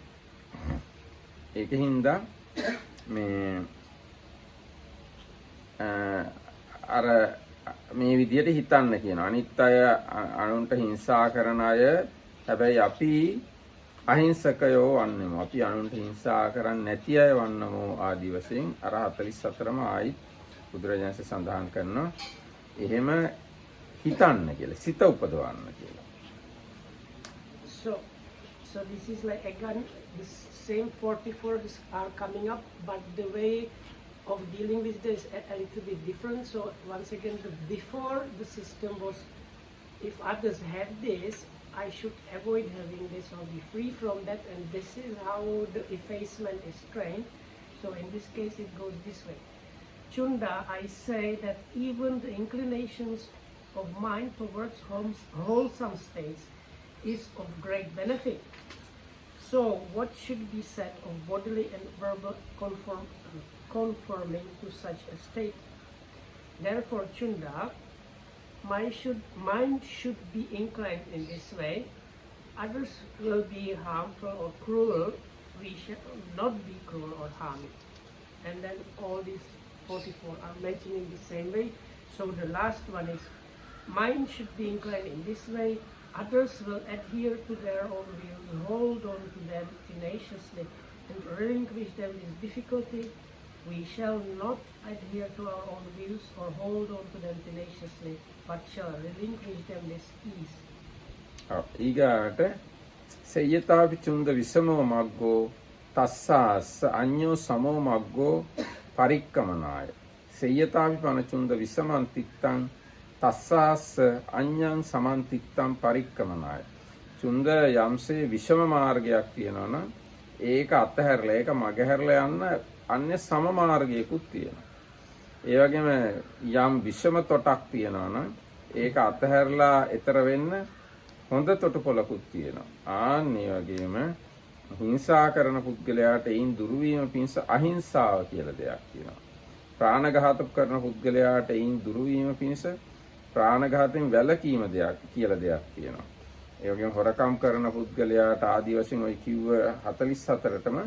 ඒකින්ද මේ අර මේ විදියට හිතන්න කියනවා. අනිත් අය අනුන්ට හිංසා කරන අය හැබැයි අපි අහිංසකයෝ වන්නෙමු. අපි අනුන්ට හිංසා කරන්නේ නැති අය වන්නමු ආදී වශයෙන් අර 44ම ආයි බුදුරජාණන්සේ සඳහන් කරනවා. එහෙම හිතන්න කියලා, සිත උපදවන්න කියලා. So this is like again this same 44 are coming up, but the way of dealing with this a little bit different. So once again, before the system was, if others have this, I should avoid having this or be free from that, and this is how the effacement is trained. So in this case it goes this way. Chunda, I say that even the inclinations of mind towards wholesome states is of great benefit. So what should be said of bodily and verbal conforming to such a state? Therefore, Chunda, mind should be inclined in this way. Others will be harmful or cruel. We shall not be cruel or harming. And then all these 44 are mentioning the same way. So the last one is mind should be inclined in this way. Others will adhere to their own views, hold on to them tenaciously, and relinquish them with difficulty. We shall not adhere to our own views or hold on to them tenaciously, but shall relinquish them with ease. ඊගාට සේයතාපි චුන්ද විසමෝ මග්ගෝ තස්සාස්ස අඤ්ඤෝ සමෝ මග්ගෝ පරික්කමනාය. සේයතාපි පනචුන්ද විසමන්තිත්තං තස්සාස්ස අඤ්ඤං සමන්තිත්තං පරික්කමනාය. චුන්ද යම්සේ විෂම මාර්ගයක් තියෙනවා නම් ඒක අතහැරලා ඒක මගහැරලා යන්න අන්‍ය සම මාර්ගයකුත් තියෙනවා. ඒ වගේම යම් විෂම තොටක් තියෙනවා නම් ඒක අතහැරලා ඈතර වෙන්න හොඳ තොටුපොළකුත් තියෙනවා. ආන්නේ වගේම හිංසා කරන පුද්ගලයාට ඒන් දුරු වීම පිණිස අහිංසාව කියලා දෙයක් තියෙනවා. ප්‍රාණඝාත කරන පුද්ගලයාට ඒන් දුරු වීම පිණිස ප්‍රාණඝාතයෙන් වැළකීම දෙයක් කියලා දෙයක් තියෙනවා. ඒ වගේම හොරකම් කරන පුද්ගලයාට ආදි වශයෙන් ওই කිව්ව 44ටම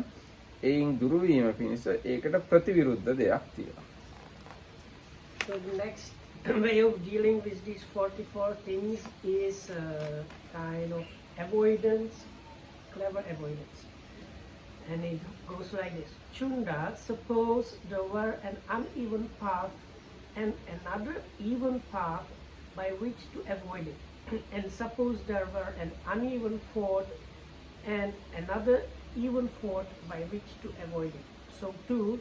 ඒන් දුරු වීම පිණිස ඒකට ප්‍රතිවිරුද්ධ දෙයක් තියෙනවා. So the next way of dealing with these 44 things is kind of avoidance, clever avoidance. And it goes like this. Chunda, suppose there were an uneven path and another even path by which to avoid it. And suppose there were an uneven ford and another even ford by which to avoid it. So too,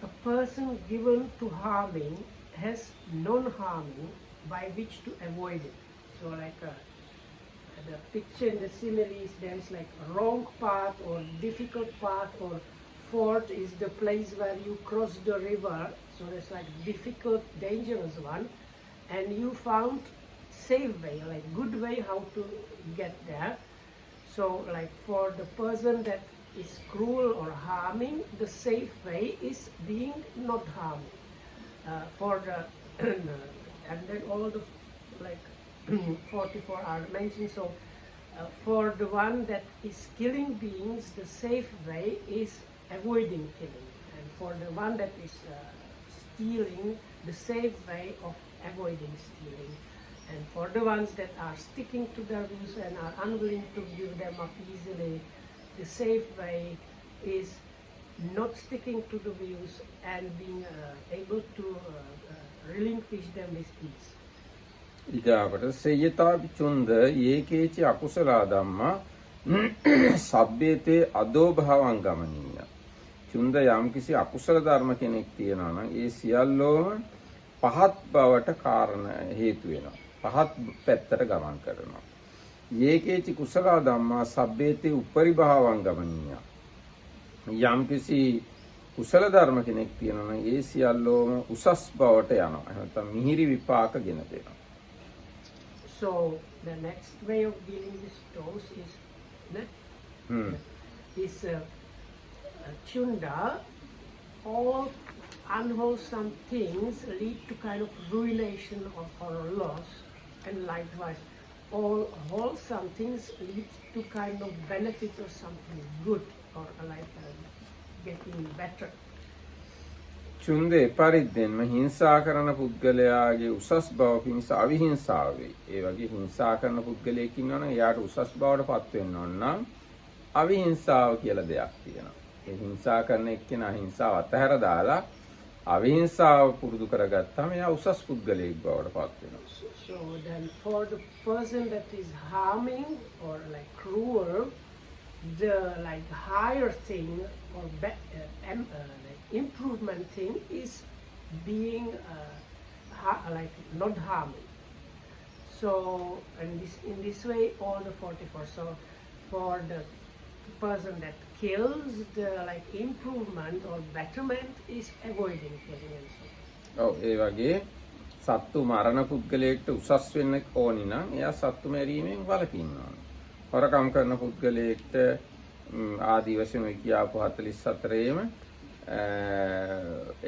a person given to harming has non-harming by which to avoid it. So like the picture in the simile is there's like a wrong path or difficult path, or ford is the place where you cross the river. So there's like difficult, dangerous one, and you found safe way, like good way how to get there. So like for the person that is cruel or harming, the safe way is being not harming. For the and then all the like 44 are mentioned. So for the one that is killing beings, the safe way is avoiding killing, and for the one that is stealing, the safe way of avoiding stealing. And for the ones that are sticking to their views and are unwilling to give them up easily, the safe way is not sticking to the views and being able to relinquish them with ease. ඊගාවට සේයතාපි චුන්ද ඒකේචි අකුසලා ධම්මා සබ්බේතේ අදෝ භවං ගමනීය. චුන්ද යම්කිසි අකුසල ධර්ම කෙනෙක් තියෙනවා නම් ඒ සියල්ලෝම පහත් බවට කාරණ හේතු වෙනවා. පහත් පැත්තට ගමන් කරනවා. ඒකේචි කුසලා ධම්මා සබ්බේතේ උපරි භවං ගමනීය. යම්කිසි කුසල ධර්ම කෙනෙක් තියෙනවා නම් ඒ සියල්ලෝම උසස් බවට යනවා. එහෙනම් නැත්නම් මිහිරි විපාක ගෙන දෙනවා. So the next way of dealing with those is chunda. All unwholesome things lead to kind of ruination or loss, and likewise all wholesome things lead to kind of benefit or something good, or like getting better. චුන්දේ පරිද්දෙන්ම හිංසා කරන පුද්ගලයාගේ උසස් බව පිණිස අවිහිංසාව වෙයි. ඒ වගේ හිංසා කරන පුද්ගලයෙක් ඉන්නවනම් එයාට උසස් බවට පත් වෙන්න ඕන නම් අවිහිංසාව කියලා දෙයක් තියෙනවා. ඒ හිංසා කරන එක්කෙනා හිංසාව අතහැර දාලා අවිහිංසාව පුරුදු කරගත්තාම එයා උසස් පුද්ගලයෙක් බවට පත් වෙනවා. So then for the person that is harming or like cruel, the like higher thing or improvement thing is being like not harming. So in this way all the 44. So for the person that kills, the like improvement or betterment is avoiding killing and so. ඔව් ඒ වගේ සත්තු මරණ පුද්ගලයෙක්ට උසස් වෙන්න ඕනි නම් එයා සත්තු මැරීමෙන් වළකින්න ඕන. හොරකම් කරන පුද්ගලයෙක්ට ආදි වශයෙන් කියාපු 44ේම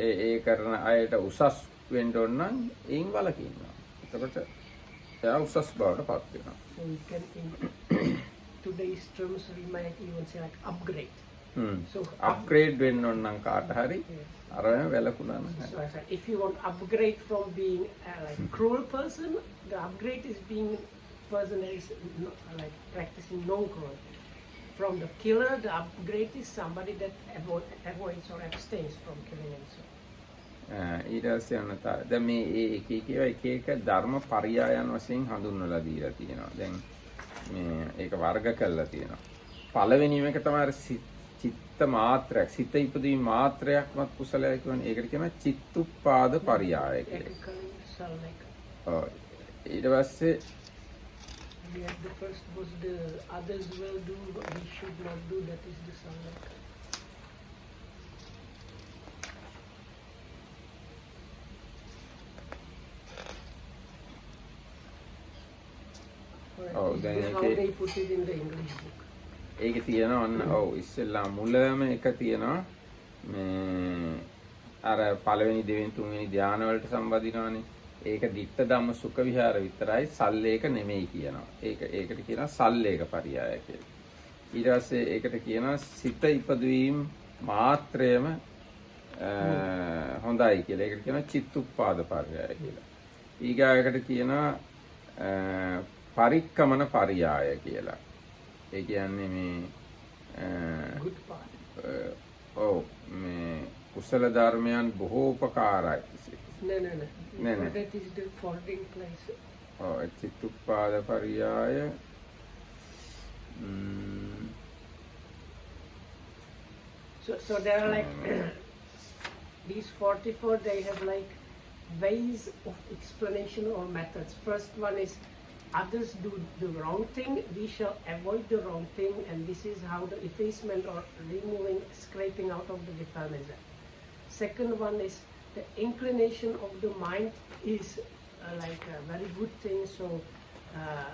ඒ කරන අයට උසස් වෙන්න ඕන නම් එයින් වළකින්නවා. එතකොට එයා උසස් බවට පත් වෙනවා. So we can in today's terms we might even say like upgrade. So upgrade වෙන්න ඕන නම් කාට හරි අරම වැළකුණා නම්. So I said, if you want upgrade from being a like cruel person, the upgrade is being person that is like practicing non-cruelty. From the killer, the upgrade is somebody that avoids or abstains from killing and so. ඊට පස්සේ අනත දැන් මේ එක එක ධර්ම පරයයන් වශයෙන් හඳුන්වලා දීලා තියෙනවා. දැන් මේ ඒක වර්ග කරලා තියෙනවා. පළවෙනිම එක තමයි චිත්ත මාත්‍රයක්, සිත ඉපදීම මාත්‍රයක්වත් කුසලයි කියන්නේ. ඒකට කියනවා චිත්තුප්පාද පරියාය කියලා. ඔව්. ඊට පස්සේ the first was the others will do but we should not do, that is the Sallekha. Oh, This then is how they put it in the English book. ඒකේ තියෙනවා ඔන්න ඔව් ඉස්සෙල්ලා මුලම එක තියෙනවා මේ අර පළවෙනි දෙවෙනි තුන්වෙනි ධානය වලට සම්බන්ධිනවනේ. ඒක ditta ධම්ම සුඛ විහාර විතරයි, සල්ලේක නෙමෙයි කියනවා. ඒකට කියනවා සල්ලේක පරියාය කියලා. ඊට පස්සේ ඒකට කියනවා සිත ඉපදවීම මාත්‍රයම හොඳයි කියලා. ඒකට කියනවා චිත්තුප්පාද පරියාය කියලා. ඊගායකට කියනවා පරික්කමන පරියාය කියලා. ඒ කියන්නේ මේ Good part. ඔව් මේ කුසල ධර්මයන් බොහෝ උපකාරයි. No. That is the folding place. ඔව් චිත්තුප්පාද පරියාය So there are like these 44, they have like ways of explanation or methods. First one is others do the wrong thing, we shall avoid the wrong thing, and this is how the effacement or removing, scraping out of the defilements. Second one is the inclination of the mind is like a very good thing, so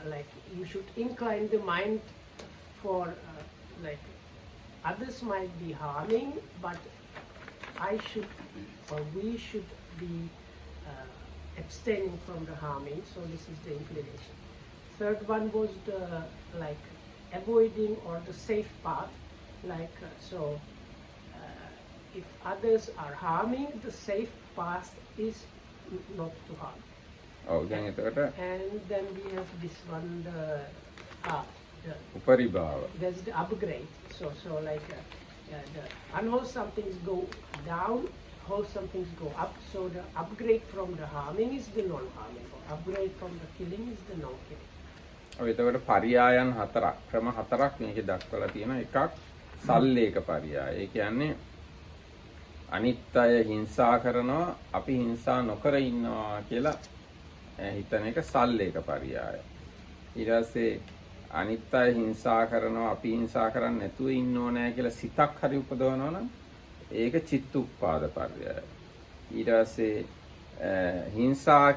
like you should incline the mind for like others might be harming, but I should or we should be abstaining from the harming, so this is the inclination. Third one was the like avoiding or the safe path, like if others are harming, the safe path is not to harm. ඔව් දැන් එතකොට And then we have this one, the උපරිභාව. there's the upgrade. So like the unwholesome things go down, wholesome things go up. So the upgrade from the harming is the non-harming, or upgrade from the killing is the non-killing. ඔය එතකොට පරියායන් හතරක්, ක්‍රම හතරක් මේකේ දක්වලා තියෙනවා. එකක් සල්ලේක පරියාය. ඒ කියන්නේ අනිත් අය හිංසා කරනවා, අපි හිංසා නොකර ඉන්නවා කියලා හිතන එක සල්ලේක පරියාය. ඊට පස්සේ අනිත් අය හිංසා කරනවා, අපි හිංසා කරන්නේ නැතුව ඉන්න ඕනෑ කියලා සිතක් හරි උපදවනවා නම් ඒක චිත්තුප්පාද පරියාය. ඊට පස්සේ හිංසා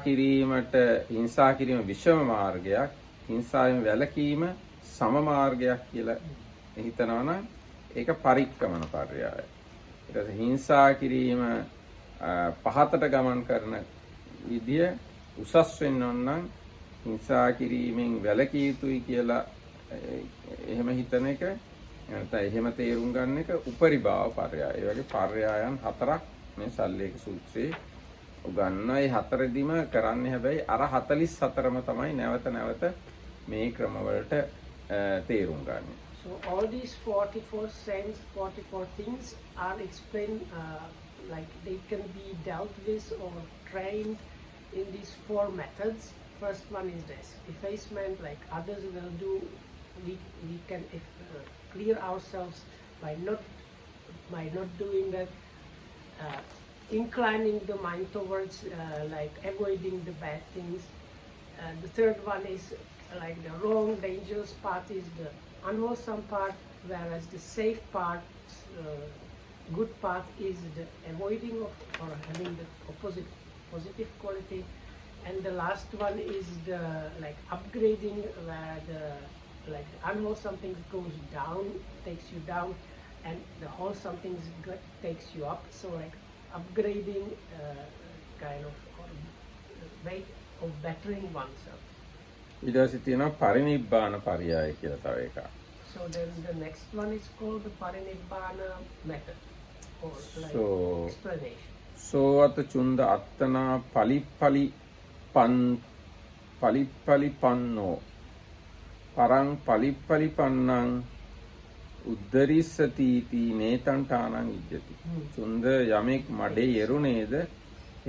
කිරීම විෂම මාර්ගයක්, හිංසාවෙන් වැළකීම සම මාර්ගයක් කියලා හිතනවා නම් ඒක පරික්කමන පරියාය. ඊට පස්සේ හිංසා කිරීම පහතට ගමන් කරන විදිය උසස් වෙන්න ඕන නම් හිංසා කිරීමෙන් වැළකී යුතුයි කියලා එහෙම හිතන එක නැත්නම් එහෙම තේරුම් ගන්න එක උපරිභාව පර්යාය. ඒ වගේ පර්යායන් හතරක් මේ සල්ලේක සූත්‍රයේ උගන්වනවා. ඒ හතරෙදිම කරන්නේ හැබැයි අර 44ම තමයි නැවත නැවත මේ ක්‍රමවලට තේරුම් ගන්න. So all these 44 sense, 44 things are explained like they can be dealt with or trained in these 4 methods. First one is this effacement, like others will do. We can clear ourselves by not doing that. Inclining the mind towards like avoiding the bad things. The third one is like the wrong, dangerous part is the unwholesome part, whereas the safe part, good part is the avoiding of or having the opposite positive quality. And the last one is the like upgrading, where the like the unwholesome things goes down, takes you down, and the wholesome things takes you up. So like upgrading kind of way of bettering oneself. ඊට පස්සේ තියෙනවා පරිනිබ්බාන පරියාය කියලා තව එකක්. So then the next one is called the parinibbana method or like So explanation. සෝවත Chunda අත්තනා පලිප්පලි පන්නෝ පරං පලිප්පලි පන්නං උද්දරිස්සතිති නේතන්ටානං ඉජ්ජති. චුන්ද යමෙක් මඩේ එරුණේද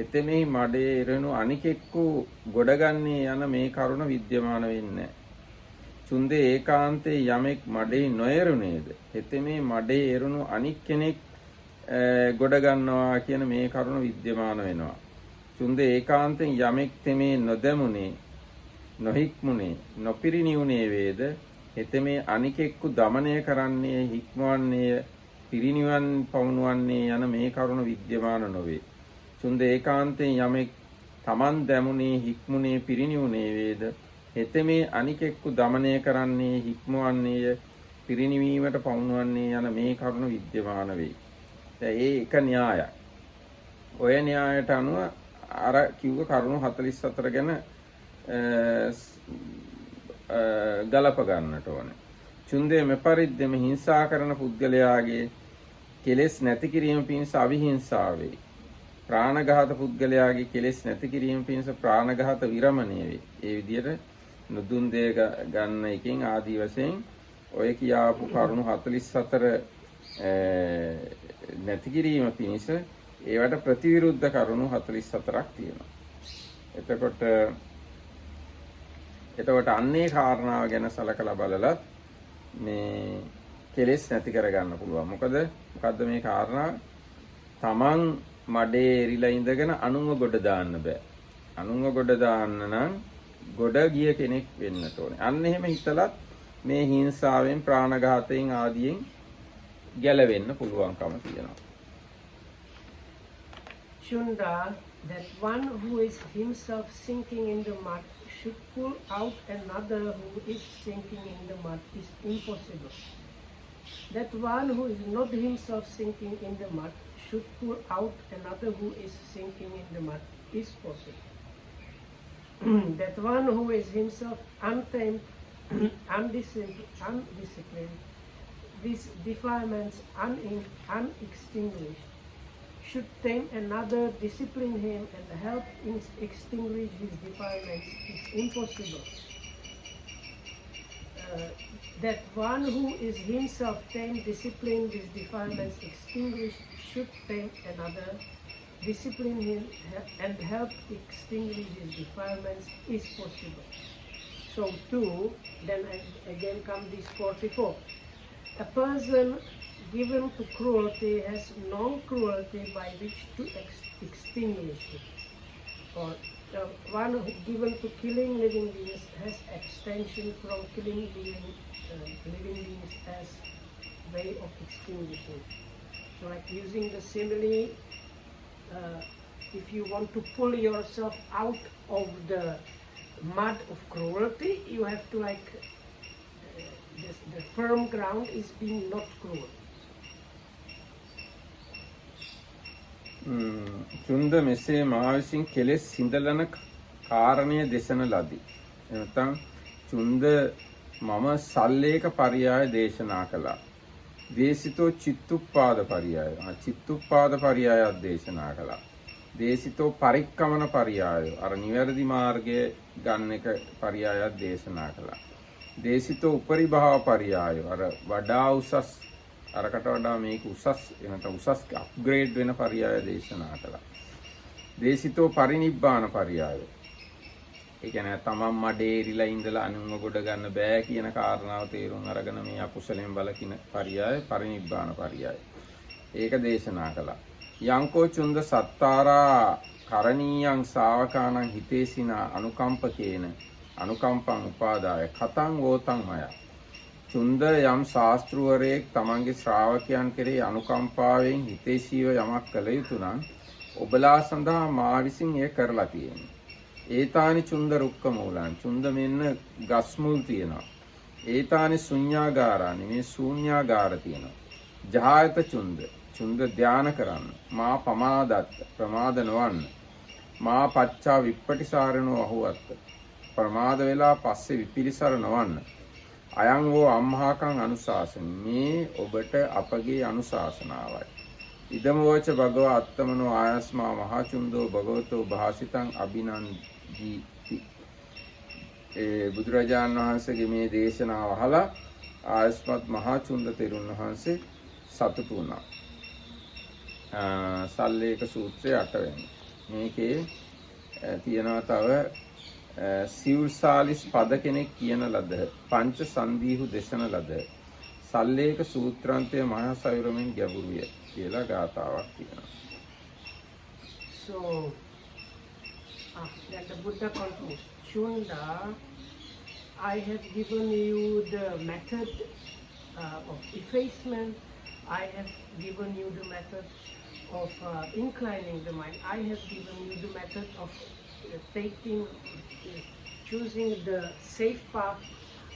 එතෙමෙහි මඩේ එරෙනු අනිකෙක්කු ගොඩගන්නේ යන මේ කරුණ විද්‍යමාන වෙන්නේ. චුන්දේ ඒකාන්තේ යමෙක් මඩේ නොයරුනේද හෙතෙමේ මඩේ එරුණු අනික් කෙනෙක් ගොඩ ගන්නවා කියන මේ කරුණ විද්‍යමාන වෙනවා. චුන්දේ ඒකාන්තෙන් යමෙක් තෙමේ නොදැමුනේ නොහික්මුනේ නොපිරිනිවුනේ වේද හෙතෙමේ අනිකෙක්කු දමනය කරන්නේ හික්මවන්නේ පිරිනිවන් පවුණුවන්නේ යන මේ කරුණ විද්‍යමාන නොවේ. චුන්ද ඒකාන්තයෙන් යමෙක් තමන් දැමුනේ හික්මුනේ පිරිනිවුනේ වේද හෙතෙමේ අනිකෙක්කු දමනය කරන්නේ හික්මවන්නේය පිරිනිවීමට පවුණුවන්නේ යන මේ කරුණ විද්‍යමාන වේ. ඒ එක න්‍යායයි. ඔය න්‍යායට අනුව අර කිව්ව කරුණු 44 ගැන ගලප ගන්නට ඕනේ. චුන්දේ මෙපරිද්දෙම හිංසා කරන පුද්ගලයාගේ කෙලෙස් නැති කිරීම පිණිස අවිහිංසාව වේ. ප්‍රාණඝාත පුද්ගලයාගේ කෙලෙස් නැති කිරීම පිණිස ප්‍රාණඝාත විරමණය වේ. ඒ විදිහට නුදුන් දේ ගන්න එකෙන් ආදී වශයෙන් ඔය කියාපු කරුණු 44 නැති කිරීම පිණිස ඒවට ප්‍රතිවිරුද්ධ කරුණු 44ක් තියෙනවා. එතකොට අන්නේ කාරණාව ගැන සලකලා බලලත් මේ කෙලෙස් නැති කරගන්න පුළුවන්. මොකද්ද මේ කාරණාව? තමන් මඩේ එරිලා ඉඳගෙන අනුන්ව ගොඩ දාන්න බෑ. අනුන්ව ගොඩ දාන්න නම් ගොඩ ගිය කෙනෙක් වෙන්න ඕනේ. අන්න එහෙම හිතලත් මේ හිංසාවෙන් ප්‍රාණඝාතයෙන් ආදියෙන් ගැලවෙන්න පුළුවන්කම තියෙනවා. Chunda, that one who is himself sinking in the mud should pull out another who is sinking in the mud is impossible. That one who is not himself sinking in the mud should pull out another who is sinking in the mud is possible. That one who is himself untamed, undisciplined, these defilements unextinguished, should tame another, discipline him, and help extinguish his defilements is impossible. That one who is himself tamed, disciplined, his defilements extinguished, should tame another, discipline him, and help extinguish his defilements is possible. So too, then again come this 44. A person given to cruelty has non-cruelty by which to extinguish it. Or one given to killing living beings has abstention from killing living beings as way of extinguishing. So like using the simile, if you want to pull yourself out of the mud of cruelty, you have to the firm ground is being not cruel. Chunda මෙසේ මා විසින් කෙලෙස් සිඳලන කාරණය දෙසන ලදී. එනතම් චුන්ද මම සල්ලේක පරියාය දේශනා කළා. දේශිතෝ චිත්තුප්පාද පරියාය. චිත්තුප්පාද පරියායක් දේශනා කළා. දේශිතෝ පරික්කමන පරියාය. අර නිවැරදි මාර්ගයේ ගන්න එක පරියායක් දේශනා කළා. දේශිතෝ උපරිභාව පරියාය. අර වඩා උසස් අරකට වඩා මේක උසස් එනත උසස් අප්ග්‍රේඩ් වෙන පරියාය දේශනා කළා. දේශිතෝ පරිනිබ්බාන පරියාය. ඒ කියන්නේ තමන් මඩේ ඉරිලා ඉඳලා අනුන්ව ගොඩ ගන්න බෑ කියන කාරණාව තේරුම් අරගෙන මේ අකුසලෙන් බලකින පරියාය පරිනිබ්බාන පරියාය. ඒක දේශනා කළා. යංකෝ චුන්ද සත්තාරා කරණීයං ශාවකානං හිතේසිනා අනුකම්පකේන අනුකම්පං උපාදාය කතං වෝතං මය. චුන්ද යම් ශාස්ත්‍රවරයෙක් තමන්ගේ ශ්‍රාවකයන් කෙරෙහි අනුකම්පාවෙන් හිතේශීව යමක් කළ යුතු නම් ඔබලා සඳහා මා විසින් එය කරලා තියෙනවා. ඒතානි චුන්ද රුක්ක මූලං. චුන්ද මෙන්න ගස් මුල් තියෙනවා. ඒතානි ශුඤ්ඤාගාරානි මේ ශූන්‍යාගාර තියෙනවා. ජහායත චුන්ද. චුන්ද ධාන කරන්න. මා පමාදත්ත ප්‍රමාද නොවන්න. මා පච්චා විප්පටිසාරණෝ අහුවත්ත. ප්‍රමාද වෙලා පස්සේ විපිලිසර නොවන්න. අයං වූ අම්හාකං අනුශාසන. මේ ඔබට අපගේ අනුශාසනාවයි. ඉදමෝච භගව අත්තමනෝ ආයස්මා මහචුන්දෝ භගවතෝ භාසිතං අභිනන්දීති. බුදුරජාණන් වහන්සේගේ මේ දේශනාව අහලා ආයස්මත් මහචුන්ද තෙරුන් වහන්සේ සතුටු වුණා. සල්ලේක සූත්‍රයේ 8 වෙනි. මේකේ තියෙනවා තව සිව්සාලිස් පද කෙනෙක් කියන ලද පංච සන්දීහු දේශන ලද සල්ලේක සූත්‍රාන්තය මහා සයුරමින් ගැඹුරුය කියලා ගාථාවක් තියෙනවා. So, then the Buddha continues, Chunda, I have given you the method of effacement. I have given you the method of inclining the mind. I have given you the method of choosing the safe path.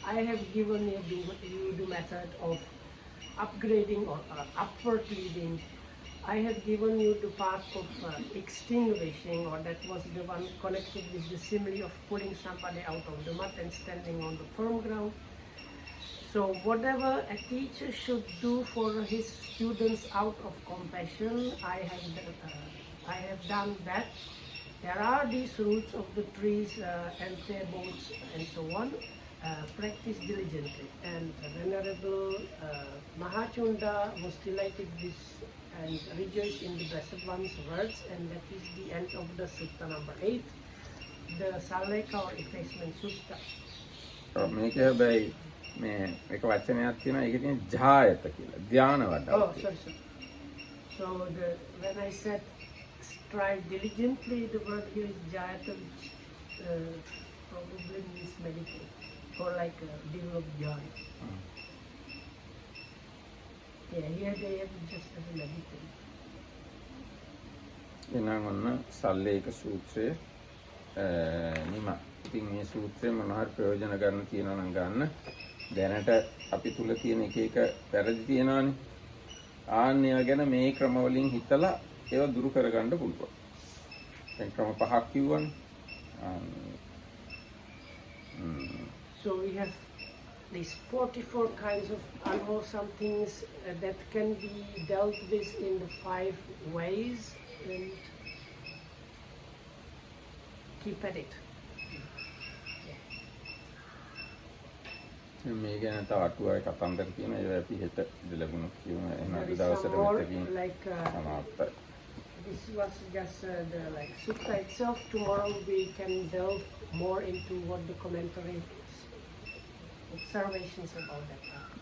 I have given you the method of upgrading or upward leading. I have given you the path of extinguishing, or that was the one connected with the simile of pulling somebody out of the mud and standing on the firm ground. So whatever a teacher should do for his students out of compassion, I have done that. There are these roots of the trees and their bones and so on. Practice diligently. And Venerable Mahachunda was delighted with and rejoiced in the Blessed One's words, and that is the end of the Sutta number 8, the Sallekha or Effacement Sutta. මේක හැබැයි මේ එක වචනයක් තියෙනවා ඒකේ තියෙන ජායත කියලා ධාන වඩා. Oh, sorry. So when I said strive diligently, the word here is jayata, which probably means meditate or like develop joy. Yeah, here they have just as a meditate. එනම් ඔන්න සල්ලේක සූත්‍රය නිම. ඉතින් මේ සූත්‍රය මොනවාරි ප්‍රයෝජන ගන්න තියෙනවා නම් ගන්න. දැනට අපි තුල තියෙන එක එක වැරදි තියෙනවානේ. ආන්‍ය ගැන මේ ක්‍රම වලින් හිතලා ඒවා දුරු කරගන්න පුළුවන්. දැන් ක්‍රම පහක් කිව්වනේ. So we have these 44 kinds of unwholesome things that can be dealt with in the 5 ways, and keep at it. මේ ගැන තව අටුවාවේ කතන්දර තියෙනවා ඒවා අපි හෙට දෙලගුණක් කියමු එහෙනම් අද There is දවසට some more, මෙතකින් like සමාප්තයි. this was just the sutta itself. Tomorrow we can delve more into what the commentary observations about that are.